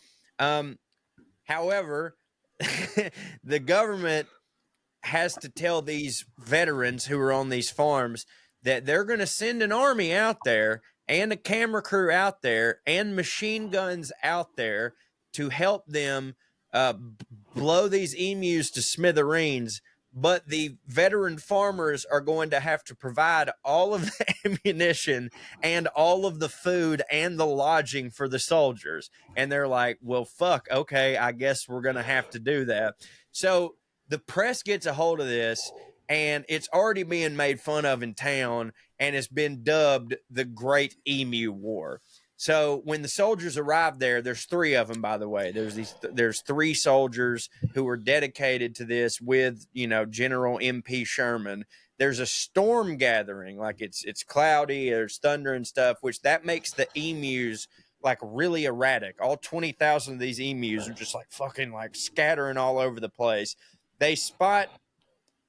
However, the government has to tell these veterans who are on these farms that they're going to send an army out there and a camera crew out there and machine guns out there to help them blow these emus to smithereens. But the veteran farmers are going to have to provide all of the ammunition and all of the food and the lodging for the soldiers. And they're like, well, fuck, okay, I guess we're going to have to do that. So the press gets a hold of this, and it's already being made fun of in town, and it's been dubbed the Great Emu War. So when the soldiers arrive there, there's 3 of them, by the way. There's 3 soldiers who were dedicated to this with, General MP Sherman. There's a storm gathering, like it's cloudy, there's thunder and stuff, which that makes the emus like really erratic. All 20,000 of these emus are just like fucking like scattering all over the place. They spot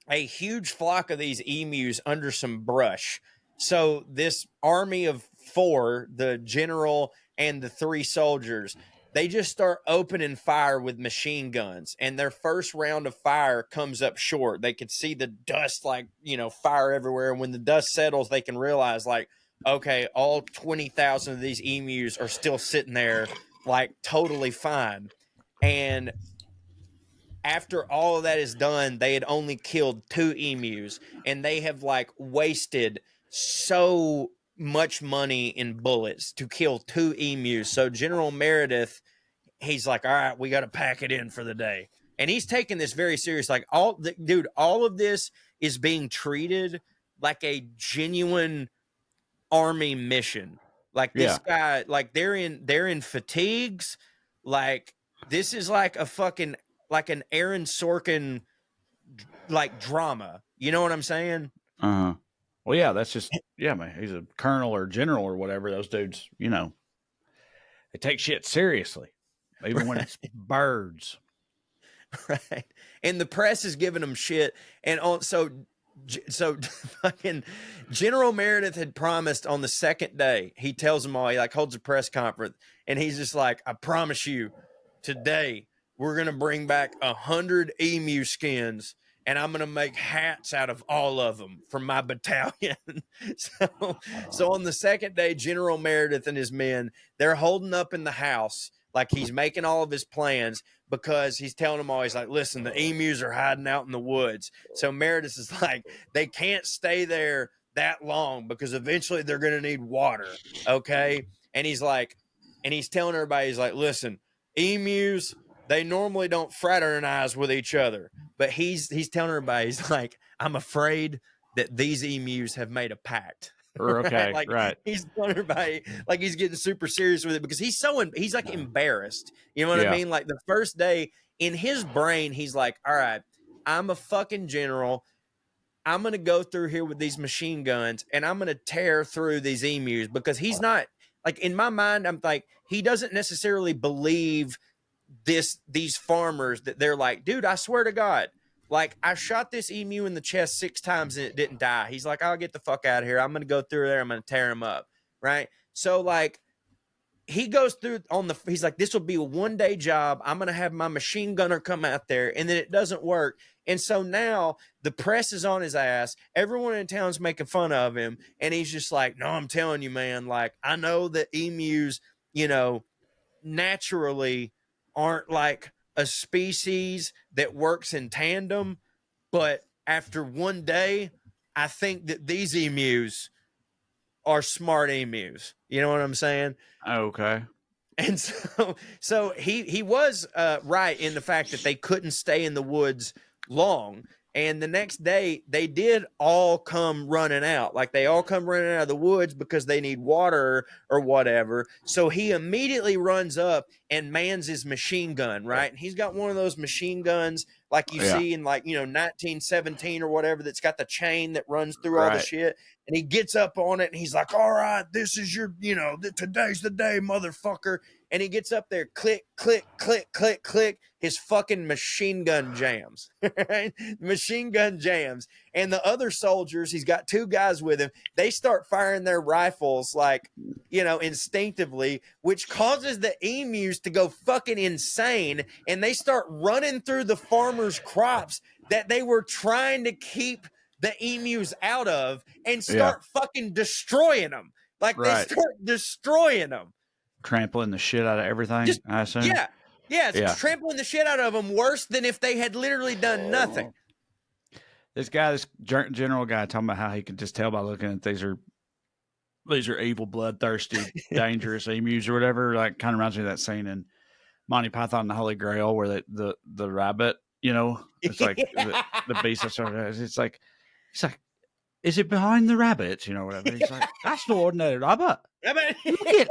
a huge flock of these emus under some brush. So this army of 4, the general and the 3 soldiers, they just start opening fire with machine guns, and their first round of fire comes up short. They can see the dust, like, you know, fire everywhere. And when the dust settles, they can realize, like, okay, all 20,000 of these emus are still sitting there, like, totally fine. And after all of that is done, they had only killed 2 emus, and they have like wasted so much money in bullets to kill 2 emus. So General Meredith, he's like, all right, we got to pack it in for the day. And he's taking this very serious. Like, all of this is being treated like a genuine army mission. Like, this guy, like, they're in fatigues. Like, this is like a fucking, like an Aaron Sorkin, like, drama. You know what I'm saying?
Uh-huh. Well, yeah, that's just, man, he's a colonel or general or whatever. Those dudes, you know, they take shit seriously, even when it's birds.
Right. And the press is giving them shit. And so fucking General Meredith had promised on the second day, he tells them all, he like holds a press conference, and he's just like, I promise you, today we're going to bring back 100 emu skins, and I'm going to make hats out of all of them from my battalion. So on the second day, General Meredith and his men, they're holding up in the house like he's making all of his plans, because he's telling them all, he's like, listen, the emus are hiding out in the woods. So Meredith is like, they can't stay there that long because eventually they're going to need water. Okay. And he's like, and he's telling everybody, he's like, listen, emus, they normally don't fraternize with each other, but he's telling everybody, he's like, I'm afraid that these emus have made a pact.
Okay,
like,
right.
He's telling everybody, like, he's getting super serious with it, because he's like embarrassed. You know what I mean? Like, the first day in his brain, he's like, all right, I'm a fucking general. I'm going to go through here with these machine guns, and I'm going to tear through these emus, because he's not, like, in my mind, I'm like, he doesn't necessarily believe these farmers that they're like, dude, I swear to God, like, I shot this emu in the chest 6 times and it didn't die. He's like, I'll get the fuck out of here. I'm going to go through there. I'm going to tear him up. Right. So, like, he goes through he's like, this will be a 1-day job. I'm going to have my machine gunner come out there, and then it doesn't work. And so now the press is on his ass. Everyone in town's making fun of him. And he's just like, no, I'm telling you, man, like, I know that emus, you know, naturally aren't like a species that works in tandem, but after 1 day, I think that these emus are smart emus. You know what I'm saying?
Okay.
And so he was right in the fact that they couldn't stay in the woods long. And the next day, they did all come running out. Like, they all come running out of the woods because they need water or whatever. So he immediately runs up and mans his machine gun, right? And he's got one of those machine guns like you see in, like, you know, 1917 or whatever, that's got the chain that runs through all the shit. And he gets up on it, and he's like, all right, this is your, you know, today's the day, motherfucker. And he gets up there, click, click, click, click, click. His fucking machine gun jams, right? Machine gun jams. And the other soldiers, he's got 2 guys with him. They start firing their rifles, like, you know, instinctively, which causes the emus to go fucking insane. And they start running through the farmers' crops that they were trying to keep the emus out of, and start fucking destroying them. Like, they start destroying them.
Trampling the shit out of everything, I assume.
It's trampling the shit out of them worse than if they had literally done nothing.
This general guy, talking about how he could just tell by looking at these are evil, bloodthirsty, dangerous emus or whatever. Like, kind of reminds me of that scene in Monty Python and the Holy Grail where the rabbit, you know, it's like the beast of sort of, it's like, is it behind the rabbits? You know, whatever. He's like, that's no ordinary rabbit.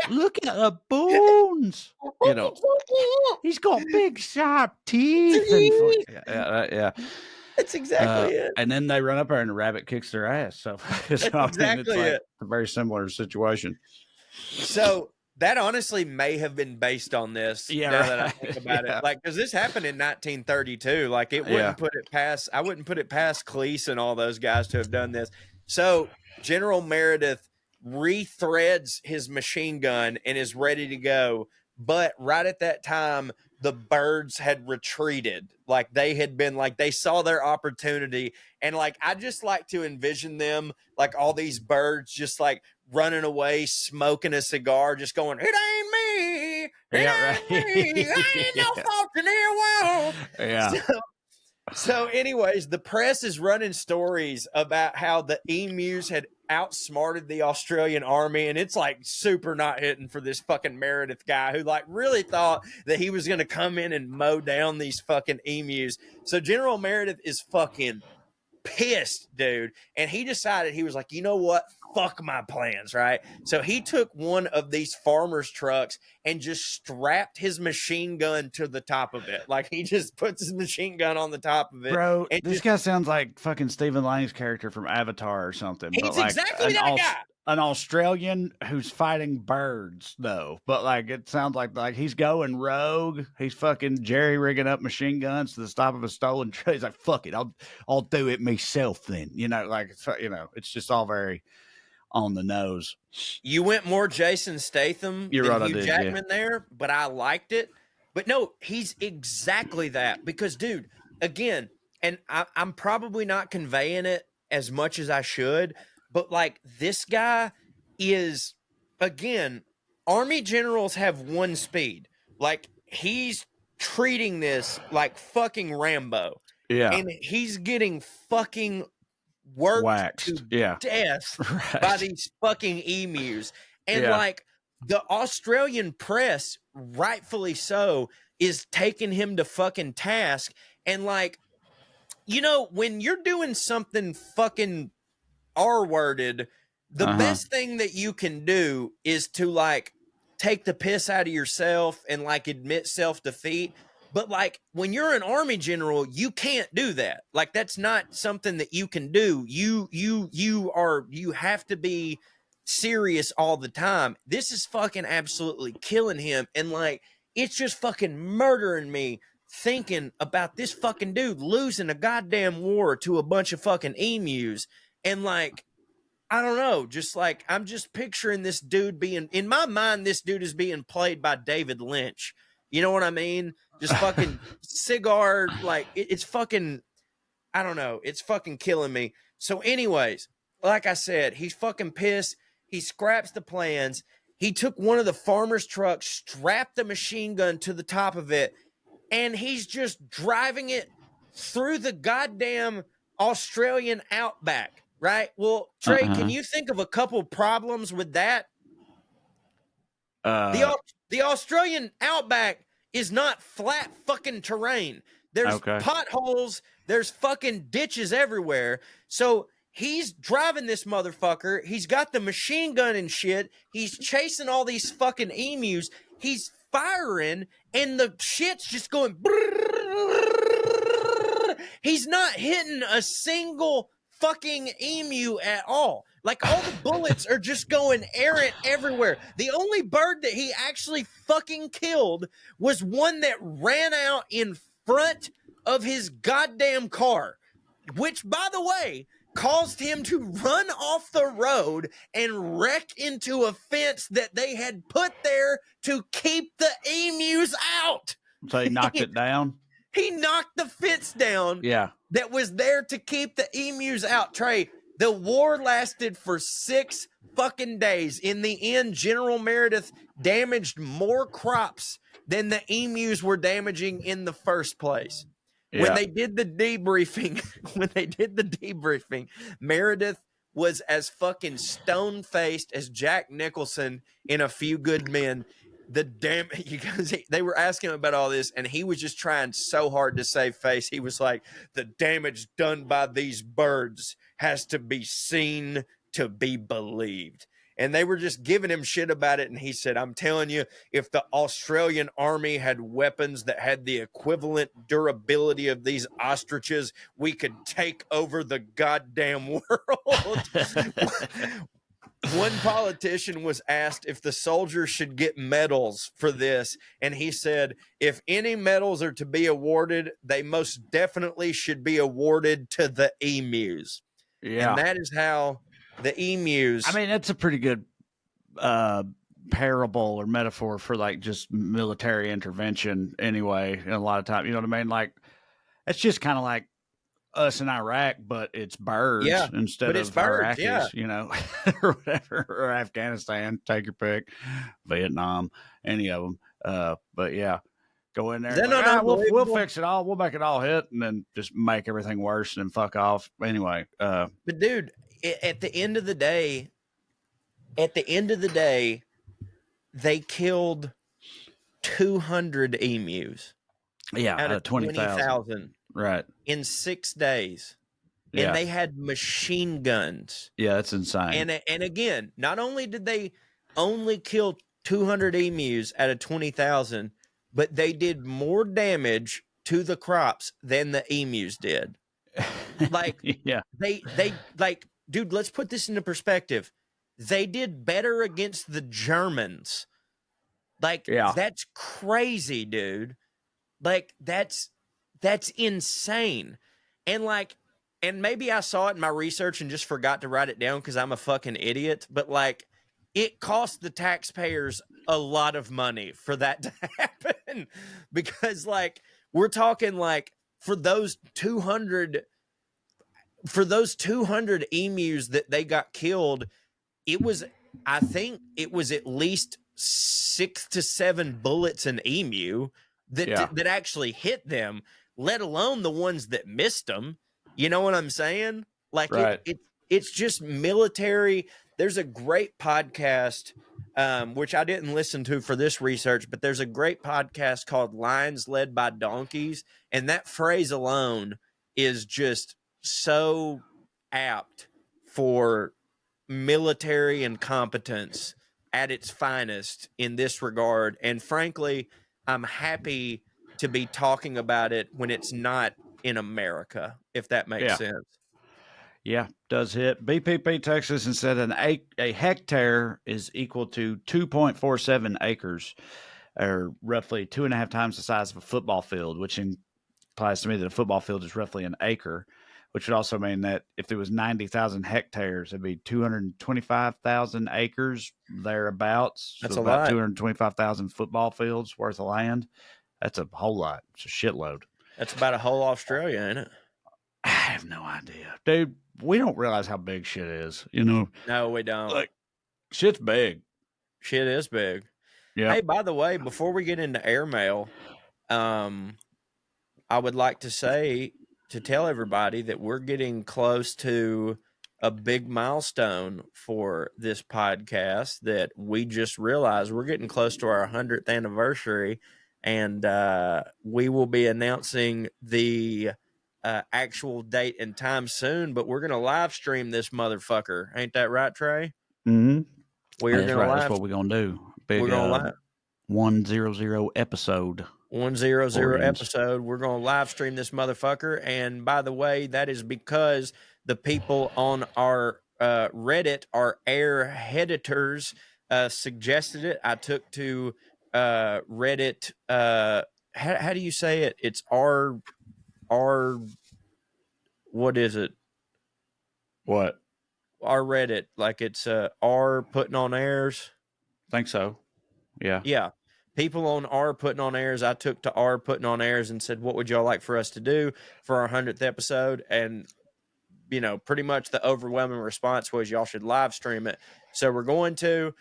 Look at the bones. You know, he's got big sharp teeth. Yeah.
That's exactly it.
And then they run up there, and the rabbit kicks their ass. So,
that's exactly it.
A very similar situation.
So
That honestly may have been based on this.
Yeah,
now that I
right.
think about
Yeah.
it, like, because this happened in 1932. Like, it wouldn't
Yeah.
put it past. I wouldn't put it past Cleese and all those guys to have done this. So General Meredith rethreads his machine gun and is ready to go. But right at that time, the birds had retreated. Like, they had been, like, they saw their opportunity. And, like, I just like to envision them, like, all these birds just, like, running away, smoking a cigar, just going, "It ain't me. It
Yeah,
ain't me. I ain't no fault in their world."
Yeah.
So, anyways, the press is running stories about how the emus had outsmarted the Australian army, and it's like super not hitting for this fucking Meredith guy who like really thought that he was going to come in and mow down these fucking emus. So General Meredith is fucking pissed, dude. And he decided, he was like, you know what? Fuck my plans, right? So he took one of these farmers' trucks and just strapped his machine gun to the top of it. Like, he just puts his machine gun on the top of it.
Bro,
and
this guy sounds like fucking Stephen Lang's character from Avatar or something.
He's
but like
exactly that guy.
An Australian who's fighting birds, though. But like, it sounds like he's going rogue. He's fucking jerry rigging up machine guns to the stop of a stolen train. He's like, fuck it, I'll do it myself then. You know, like, it's just all very on the nose.
You went more Jason Statham
You're
than
right,
Hugh
I did,
Jackman there, but I liked it. But no, he's exactly that. Because, dude, again, and I'm probably not conveying it as much as I should, but like, this guy is, again, Army generals have one speed. Like, he's treating this like fucking Rambo.
Yeah.
And he's getting fucking worked
Waxed.
to death
Right.
by these fucking emus. And like, the Australian press, rightfully so, is taking him to fucking task. And like, you know, when you're doing something fucking R-worded, the best thing that you can do is to like take the piss out of yourself and like admit self-defeat. But like, when you're an army general, you can't do that. Like, that's not something that you can do. You have to be serious all the time. This is fucking absolutely killing him. And like, it's just fucking murdering me thinking about this fucking dude losing a goddamn war to a bunch of fucking emus. And like, I don't know, just like, I'm just picturing this dude being, in my mind, this dude is being played by David Lynch. You know what I mean? Just fucking cigar, like, it's fucking, I don't know, it's fucking killing me. So anyways, like I said, he's fucking pissed. He scraps the plans. He took one of the farmer's trucks, strapped the machine gun to the top of it, and he's just driving it through the goddamn Australian outback, right? Well, Trae, can you think of a couple problems with that? The Australian outback is not flat fucking terrain. There's potholes. There's fucking ditches everywhere. So he's driving this motherfucker. He's got the machine gun and shit. He's chasing all these fucking emus. He's firing, and the shit's just going. He's not hitting a single fucking emu at all. Like, all the bullets are just going errant everywhere. The only bird that he actually fucking killed was one that ran out in front of his goddamn car, which, by the way, caused him to run off the road and wreck into a fence that they had put there to keep the emus out.
So he knocked it down?
He knocked the fence down.
Yeah.
That was there to keep the emus out. Trae, the war lasted for 6 fucking days. In the end, General Meredith damaged more crops than the emus were damaging in the first place. Yeah. When they did the debriefing, Meredith was as fucking stone-faced as Jack Nicholson in A Few Good Men. They were asking him about all this, and he was just trying so hard to save face. He was like, the damage done by these birds has to be seen to be believed. And they were just giving him shit about it. And he said, I'm telling you, if the Australian army had weapons that had the equivalent durability of these ostriches, we could take over the goddamn world. one politician was asked if the soldiers should get medals for this, and he said, if any medals are to be awarded, they most definitely should be awarded to the emus.
Yeah.
And that is how the emus.
I mean, that's a pretty good parable or metaphor for like just military intervention anyway. And a lot of time, you know what I mean? Like, it's just kind of like us in Iraq, but it's birds instead of
birds,
Iraqis, you know, or whatever, or Afghanistan, take your pick, Vietnam, any of them. But yeah, go in there. Like, we'll fix it all. We'll make it all hit, and then just make everything worse and then fuck off. Anyway.
But dude, at the end of the day, they killed 200 emus.
Yeah,
out of 20,000.
Right.
In 6 days.
Yeah.
And they had machine guns.
Yeah, that's insane.
And again, not only did they only kill 200 emus out of 20,000, but they did more damage to the crops than the emus did. Like,
yeah.
They like, dude, let's put this into perspective. They did better against the Germans. Like, that's crazy, dude. Like, that's insane. And like, and maybe I saw it in my research and just forgot to write it down because I'm a fucking idiot. But like, it cost the taxpayers a lot of money for that to happen. Because like, we're talking like for those 200 emus that they got killed, I think it was at least 6 to 7 bullets an emu that actually hit them, let alone the ones that missed them. You know what I'm saying? Like, it's just military. There's a great podcast, which I didn't listen to for this research, but there's a great podcast called Lions Led by Donkeys. And that phrase alone is just so apt for military incompetence at its finest in this regard. And frankly, I'm happy to be talking about it when it's not in America, if that makes sense.
Yeah, does hit. BPP Texas and said a hectare is equal to 2.47 acres, or roughly 2.5 times the size of a football field, which implies to me that a football field is roughly an acre, which would also mean that if there was 90,000 hectares, it'd be 225,000 acres thereabouts.
That's
so
a
about
lot.
225,000 football fields worth of land. That's a whole lot. It's a shitload.
That's about a whole Australia, ain't it?
I have no idea, dude. We don't realize how big shit is. You know?
No, we don't.
Like, shit's big.
Shit is big.
Yeah.
Hey, by the way, before we get into airmail, I would like to tell everybody that we're getting close to a big milestone for this podcast that we just realized. We're getting close to our 100th anniversary, and we will be announcing the actual date and time soon, but we're going to live stream this motherfucker. Ain't that right, Trae?
Mm-hmm.
We're going to live.
That's what we're going to do. Big,
we're going to live.
100 episode.
100 episode. We're going to live stream this motherfucker. And by the way, that is because the people on our Reddit, our airheaditors, suggested it. I took to Reddit. How do you say it? It's our what is it?
What?
Our Reddit, like it's our Puttin on airs.
Think so. Yeah.
Yeah. People on our Puttin on airs. I took to our Puttin on airs and said, what would y'all like for us to do for our 100th episode? And, you know, pretty much the overwhelming response was y'all should live stream it. So we're going to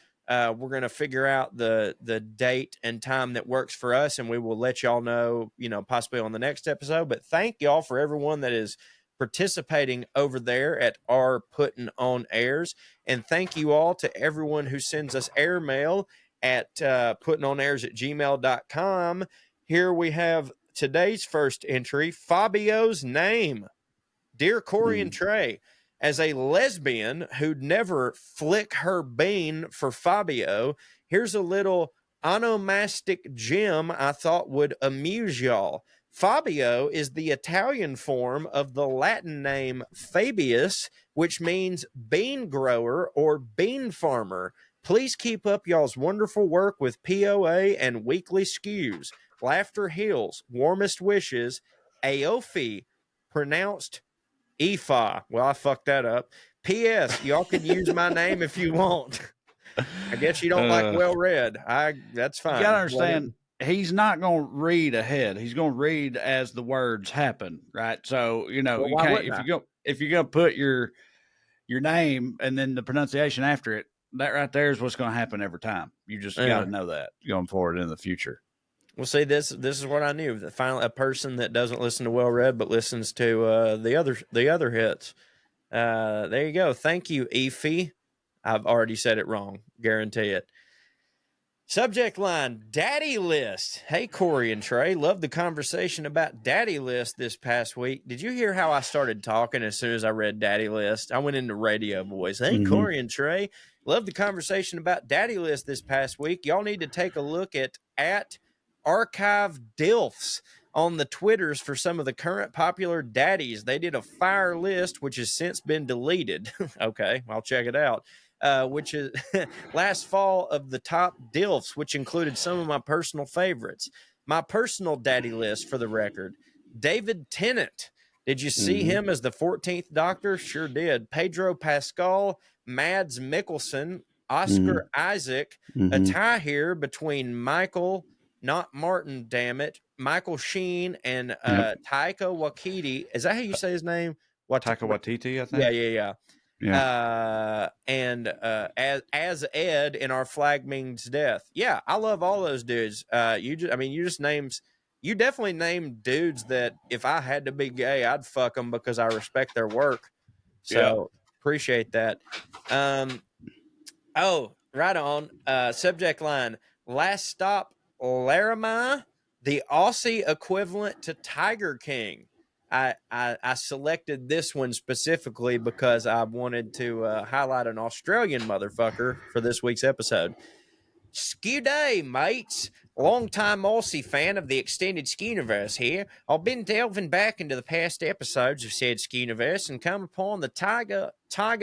figure out the date and time that works for us, and we will let y'all know, you know, possibly on the next episode. But thank y'all for everyone that is participating over there at our Puttin on airs. And thank you all to everyone who sends us airmail at puttinonairs@gmail.com. Here we have today's first entry, Fabio's name. Dear Corey and Trae, as a lesbian who'd never flick her bean for Fabio, here's a little onomastic gem I thought would amuse y'all. Fabio is the Italian form of the Latin name Fabius, which means bean grower or bean farmer. Please keep up y'all's wonderful work with POA and weekly skews. Laughter heals. Warmest wishes. Aofi, pronounced Efa. Well, I fucked that up. P.S. Y'all can use my name if you want. I guess you don't like well read. That's fine.
You gotta understand, he's not going to read ahead. He's going to read as the words happen, right? So you know, you can't if you're going to put your name and then the pronunciation after it. That right there is what's going to happen every time. You just got to know that going forward in the future.
Well, see, this is what I knew. That finally, a person that doesn't listen to well read but listens to the other hits. There you go. Thank you, Efi. I've already said it wrong. Guarantee it. Subject line, Daddy List. Hey, Corey and Trae. Love the conversation about Daddy List this past week. Did you hear how I started talking as soon as I read Daddy List? I went into radio voice. Hey, Corey and Trae. Love the conversation about Daddy List this past week. Y'all need to take a look at Archive Dilfs on the Twitters for some of the current popular daddies. They did a fire list, which has since been deleted. Okay, I'll check it out. Which is last fall of the top DILFs, which included some of my personal favorites. My personal daddy list, for the record, David Tennant. Did you see him as the 14th Doctor? Sure did. Pedro Pascal, Mads Mikkelsen, Oscar Isaac, a tie here between Michael, not Martin, damn it, Michael Sheen and Taika Waititi. Is that how you say his name?
Taika Waititi, I think.
Yeah. And as Ed in Our Flag Means Death. Yeah, I love all those dudes. You definitely named dudes that if I had to be gay, I'd fuck them because I respect their work. So appreciate that. Oh, right on. Subject line: Last Stop Laramie, the Aussie equivalent to Tiger King. I selected this one specifically because I wanted to highlight an Australian motherfucker for this week's episode. Skew day, mates. Long-time Aussie fan of the extended Skewniverse here. I've been delving back into the past episodes of said Skewniverse and come upon the Tiger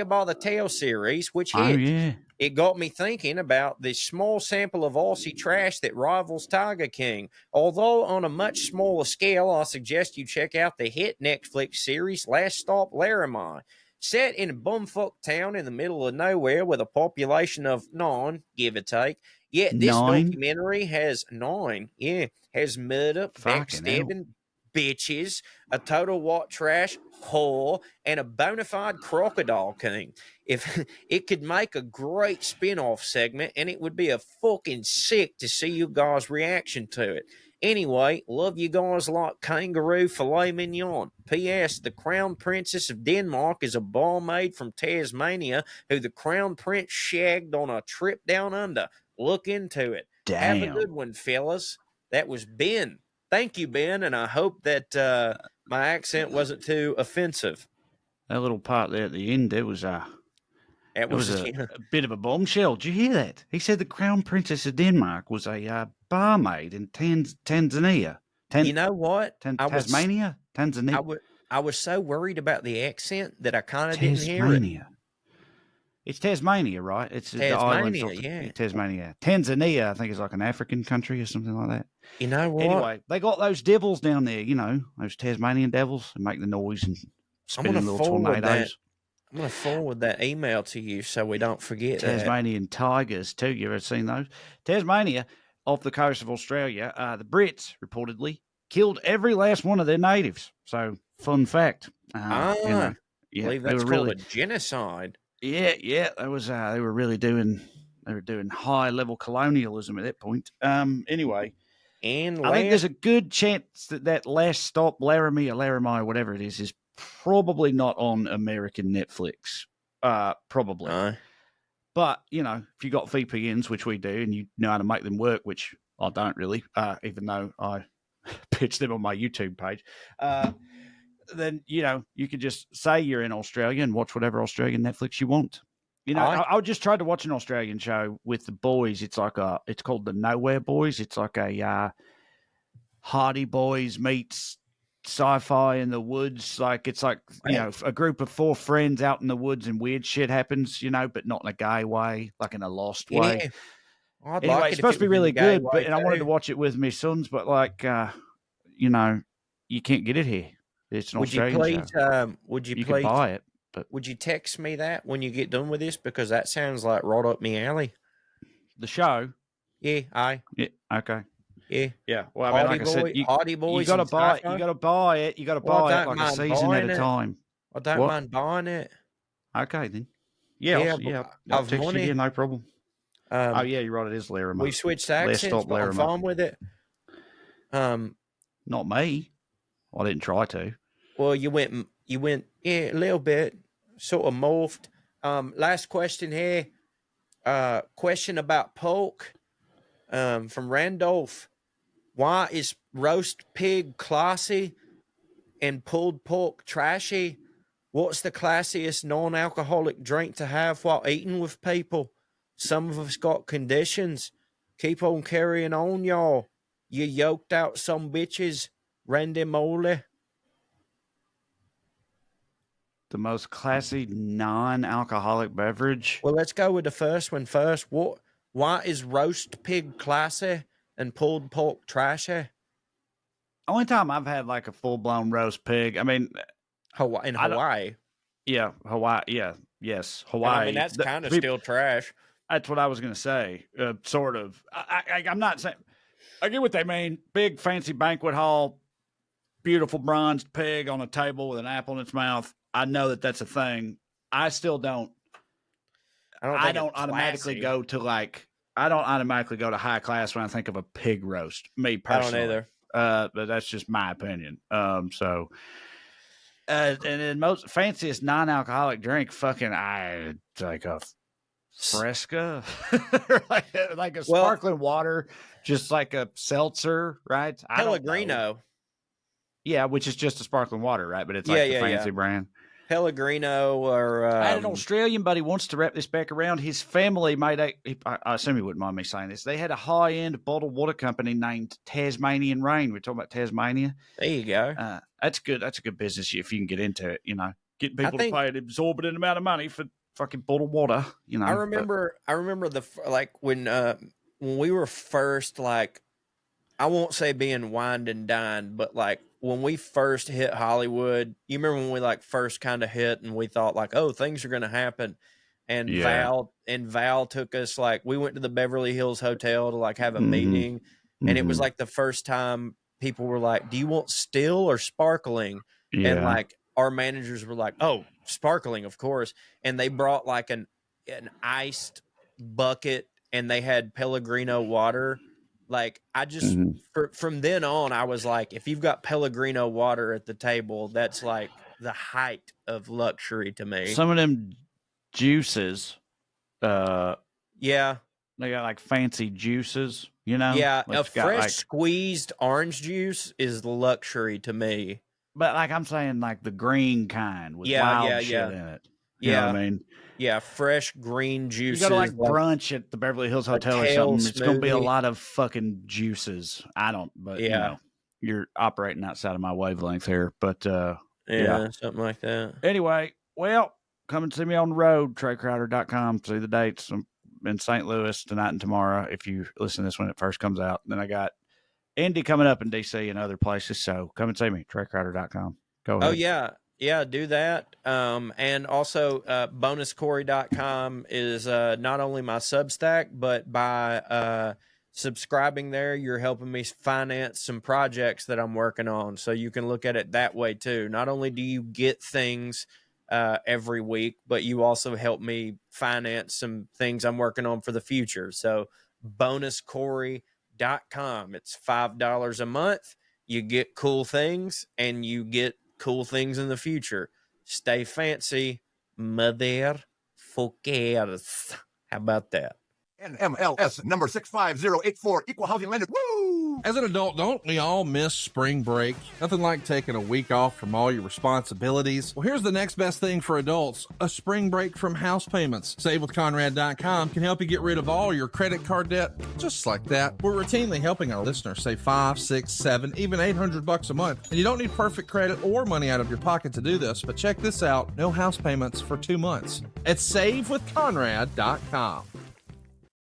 by the Tail series, which hit. It got me thinking about the small sample of Aussie trash that rivals Tiger King. Although on a much smaller scale, I suggest you check out the hit Netflix series Last Stop Laramie. Set in a bumfuck town in the middle of nowhere with a population of 9, give or take. Yet this documentary has 9. Yeah, has murder, backstabbing, bitches, a total white trash whore, and a bona fide crocodile king. If it could make a great spin-off segment, and it would be a fucking sick to see you guys' reaction to it. Anyway, love you guys like kangaroo filet mignon. P.S. The Crown Princess of Denmark is a barmaid from Tasmania who the Crown Prince shagged on a trip down under. Look into it.
Damn.
Have a good one, fellas. That was Ben. Thank you, Ben, and I hope that my accent wasn't too offensive.
That little part there at the end, it was a bit of a bombshell. Did you hear that? He said the Crown Princess of Denmark was a barmaid in Tanzania.
You know what?
Tasmania? Tanzania?
I was so worried about the accent that I kind of didn't hear it.
It's Tasmania, right? It's
Tasmania,
the island Tasmania. Tanzania, I think, is like an African country or something like that.
You know what?
Anyway, they got those devils down there, you know, those Tasmanian devils, and make the noise and spin little tornadoes.
I'm going to forward that email to you so we don't forget
Tasmanian tigers, too. You ever seen those? Tasmania, off the coast of Australia, the Brits, reportedly, killed every last one of their natives. So, fun fact.
I believe that's called a genocide.
Yeah. That was they were really doing high level colonialism at that point. Anyway,
and
I think there's a good chance that Last Stop Laramie or Laramie, whatever it is probably not on American Netflix. Probably. But you know, if you got VPNs, which we do, and you know how to make them work, which I don't really, even though I pitch them on my YouTube page. Then, you know, you could just say you're in Australia and watch whatever Australian Netflix you want. You know, I just tried to watch an Australian show with the boys. It's called the Nowhere Boys. It's like a Hardy Boys meets sci-fi in the woods. Like it's like a group of 4 friends out in the woods and weird shit happens, but not in a gay way, like in a lost way.
I'd
Anyway,
like
it's
it if
supposed
it
to be
was in
really
the gay
good,
way,
and I wanted to
too.
watch it with my sons, but you can't get it here. It's an Australian show. You can buy it, but
Would you text me that when you get done with this? Because that sounds like right up me alley.
the show.
Yeah,
Yeah, okay.
yeah.
Well, I mean, like I said,
Hardy
you
Boys
got to
and
buy it.
sci-fi?
You got to buy it. You got to
Well, I
buy it
don't
like a
mind
season at
buying
a
it.
time.
I don't
What?
mind buying it.
Okay, then. Yeah,
Yeah,
I'll
I've
text you
money.
again, no problem. Oh,
Um,
yeah, you're right. It is Laramie.
we switched
Let's
accents,
stop
but I'm
Laramie.
fine with it.
Not me. I didn't try to.
Well, you went, yeah, a little bit, sort of morphed. Last question here. Question about pork. From Randolph. Why is roast pig classy and pulled pork trashy? What's the classiest non-alcoholic drink to have while eating with people? Some of us got conditions. Keep on carrying on, y'all. You yoked out some bitches. Randy Moly.
The most classy non-alcoholic beverage.
Well, let's go with the first one first. Why is roast pig classy and pulled pork trashy?
Only time I've had like a full-blown roast pig. I mean,
In Hawaii.
Yeah, Hawaii. Yeah, yes, Hawaii.
And I mean, that's kind of still trash.
That's what I was going to say. Sort of. I'm not saying. I get what they mean. Big fancy banquet hall, beautiful bronzed pig on a table with an apple in its mouth. I know that that's a thing. I still don't. I don't automatically go to I don't automatically go to high class when I think of a pig roast. Me personally,
I don't either.
But that's just my opinion. And then most fanciest non-alcoholic drink, I like a Fresca, like a sparkling water, just like a seltzer, right?
Pellegrino.
Yeah, which is just a sparkling water, right? But it's like the fancy brand.
Pellegrino or
I had an Australian buddy wants to wrap this back around. His family made I assume he wouldn't mind me saying this. They had a high-end bottled water company named Tasmanian Rain. We're talking about Tasmania.
There you go.
That's good. That's a good business if you can get into it. Get people to pay an exorbitant amount of money for fucking bottled water.
I remember when we were first I won't say being wined and dined, but when we first hit Hollywood, you remember when we first kind of hit and we thought oh, things are going to happen. And Val took us, we went to the Beverly Hills Hotel to have a meeting. And it was the first time people were do you want still or sparkling?
Yeah.
And our managers were oh, sparkling, of course. And they brought an iced bucket and they had Pellegrino water. I just, from then on, I was if you've got Pellegrino water at the table, that's the height of luxury to me.
Some of them juices,
yeah,
they got fancy juices,
Yeah, a fresh squeezed orange juice is luxury to me.
But I'm saying the green kind with wild shit in it. You know what I mean?
Yeah, fresh green juices.
You go to brunch at the Beverly Hills Hotel or something. It's going to be a lot of fucking juices. I don't, but you're operating outside of my wavelength here. But
something like that.
Anyway, well, come and see me on the road, TraeCrowder.com. See the dates. I'm in St. Louis tonight and tomorrow. If you listen to this when it first comes out, then I got Indy coming up in DC and other places. So come and see me, TraeCrowder.com. Go ahead.
Oh yeah. Yeah, do that. And also bonuscorey.com is not only my Substack, but by subscribing there, you're helping me finance some projects that I'm working on. So you can look at it that way too. Not only do you get things every week, but you also help me finance some things I'm working on for the future. So bonuscorey.com. It's $5 a month. You get cool things and you get cool things in the future. Stay fancy, motherfuckers. How about that?
NMLS number 65084, equal housing lender. Woo! As an adult, don't we all miss spring break? Nothing like taking a week off from all your responsibilities. Well, here's the next best thing for adults, a spring break from house payments. SaveWithConrad.com can help you get rid of all your credit card debt just like that. We're routinely helping our listeners save $500, $600, $700, even $800 a month. And you don't need perfect credit or money out of your pocket to do this, but check this out. No house payments for 2 months at SaveWithConrad.com.